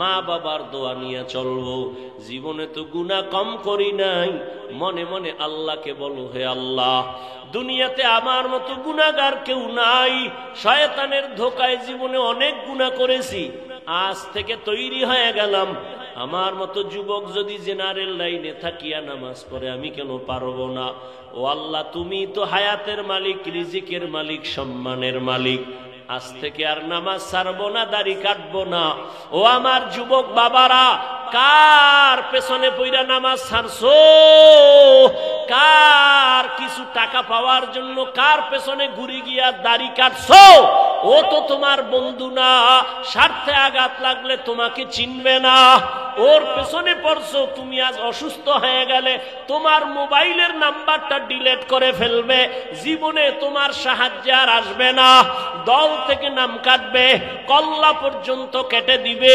মা বাবার দোয়া নিয়ে চলবো। জীবনে তো গুনাহ কম করি নাই, মনে মনে আল্লাহকে বলো, হে আল্লাহ, দুনিয়াতে আমার মতো গুনাহগার কেউ নাই, শয়তানের ধোকায় জীবনে অনেক গুনাহ করেছি, আজ থেকে তৈরি হয়ে গেলাম, আমার মতো যুবক যদি জেনারেল লাইনে থাকিয়া নামাজ পড়ে, আমি কেন পারবো না? ও আল্লাহ, তুমি তো হায়াতের মালিক, রিজিকের মালিক, সম্মানের মালিক, আজ থেকে আর নামাজ ছাড়বো না, দাড়ি কাটবো না। ও আমার যুবক বাবারা, কার পেছনে পইরা নামাজ ছাড়ছো? কার কিছু টাকা পাওয়ার জন্য কার পেছনে ঘুরে গিয়া দাড়ি কাটছো? ও তো তোমার বন্ধু না, স্বার্থে আঘাত লাগলে তোমাকে চিনবে না, ওর পেছনে পড়ছো। তুমি আজ অসুস্থ হয়ে গেলে তোমার মোবাইলের নাম্বারটা ডিলিট করে ফেলবে, জীবনে তোমার সাহায্য আর আসবে না, দল থেকে নাম কাটবে, কল্লা পর্যন্ত কেটে দিবে।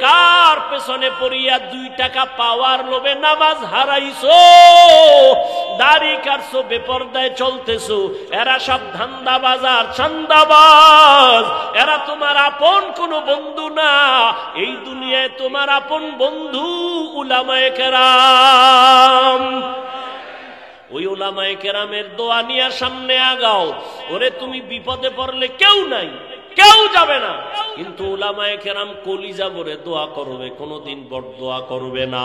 কার পেছনে পড়িয়া 2 টাকা পাওয়ার লোভে নামাজ হারাইছো, দাড়ি কাটছো, বেপরদায় চলতেছো, এরা সব ধান্দাবাজ আর চান্দাবাজ, এরা তোমার আপন কোনো বন্ধু না। এই দুনিয়ায় তোমার আপন বন্ধু উলামায়ে কেরাম। ওই উলামায়ে কেরামের দোয়া নিয়ে সামনে আগাও। ওরে তুমি বিপদে পড়লে কেউ নাই, কেউ যাবে না, কিন্তু উলামায়ে কেরাম কলিজা ভরে দোয়া করবে, কোনোদিন বড়দোয়া করবে না।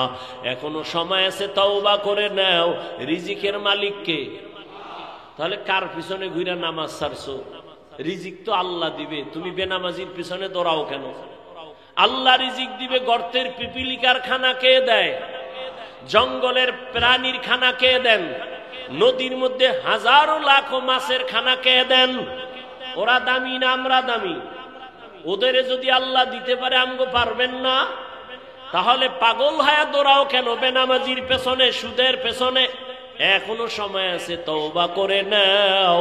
এখনো সময় আছে, তওবা করে নাও। রিজিকের মালিক কে? তাহলে কার পিছনে ঘুরে নামাজ ছাড়ছো? রিজিক তো আল্লাহ দিবে, তুমি বেনামাজির পিছনে দৌড়াও কেন? আল্লাহ রিজিক দিবে। গর্তের পিপিলিকার খানা কে দেয়? জঙ্গলের প্রাণীর খানা কে দেন? নদীর মধ্যে হাজারো লাখো মাছের খানা কে দেন? ওরা দামি না আমরা দামি? ওদের যদি আল্লাহ দিতে পারে, আমগো পারবেন না? তাহলে পাগল হয়ে দৌড়াও কেন বেনামাজির পেছনে, সুদের পেছনে? এখনো সময় আছে, তওবা করে নাও।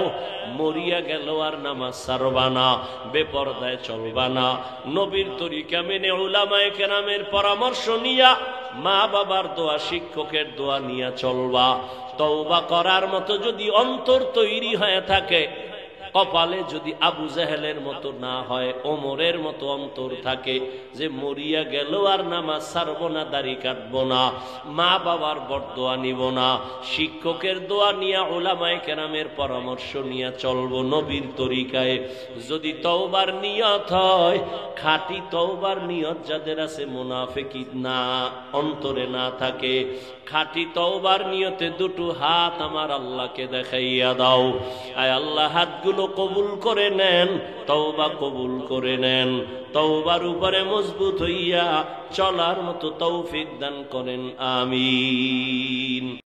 মরিয়া গেল আর নামাজ ছাড়বা না, বেপরদায় চলবা না, নবীর তরিকা মেনে উলামায়ে কেরামের পরামর্শ নিয়া, মা বাবার দোয়া, শিক্ষকের দোয়া নিয়া চলবা। তওবা করার মতো যদি অন্তর তৈরি হয়ে থাকে, কপালে যদি আবু জাহেলের মতো না হয়, ওমরের মতো অন্তর থাকে যে মরিয়া গেল আর নামাজ ছাড়বো না, দাড়ি কাটবো না, মা বাবার বরদোয়া নিব না, শিক্ষকের দোয়া নিয়া, উলামায়ে কেরামের পরামর্শ নিয়ে চলবো নবীর তরিকায়, যদি তওবার নিয়ত হয়, খাঁটি তওবার নিয়ত যাদের আছে, মুনাফিকি না অন্তরে না থাকে, খাঁটি তওবার নিয়তে দুটো হাত আমার আল্লাহকে দেখাইয়া দাও। আয় আল্লাহ, হাতগুলো কবুল করে নেন, তওবা কবুল করে নেন, তওবার উপরে মজবুত হইয়া চলার মতো তৌফিক দান করেন, আমিন।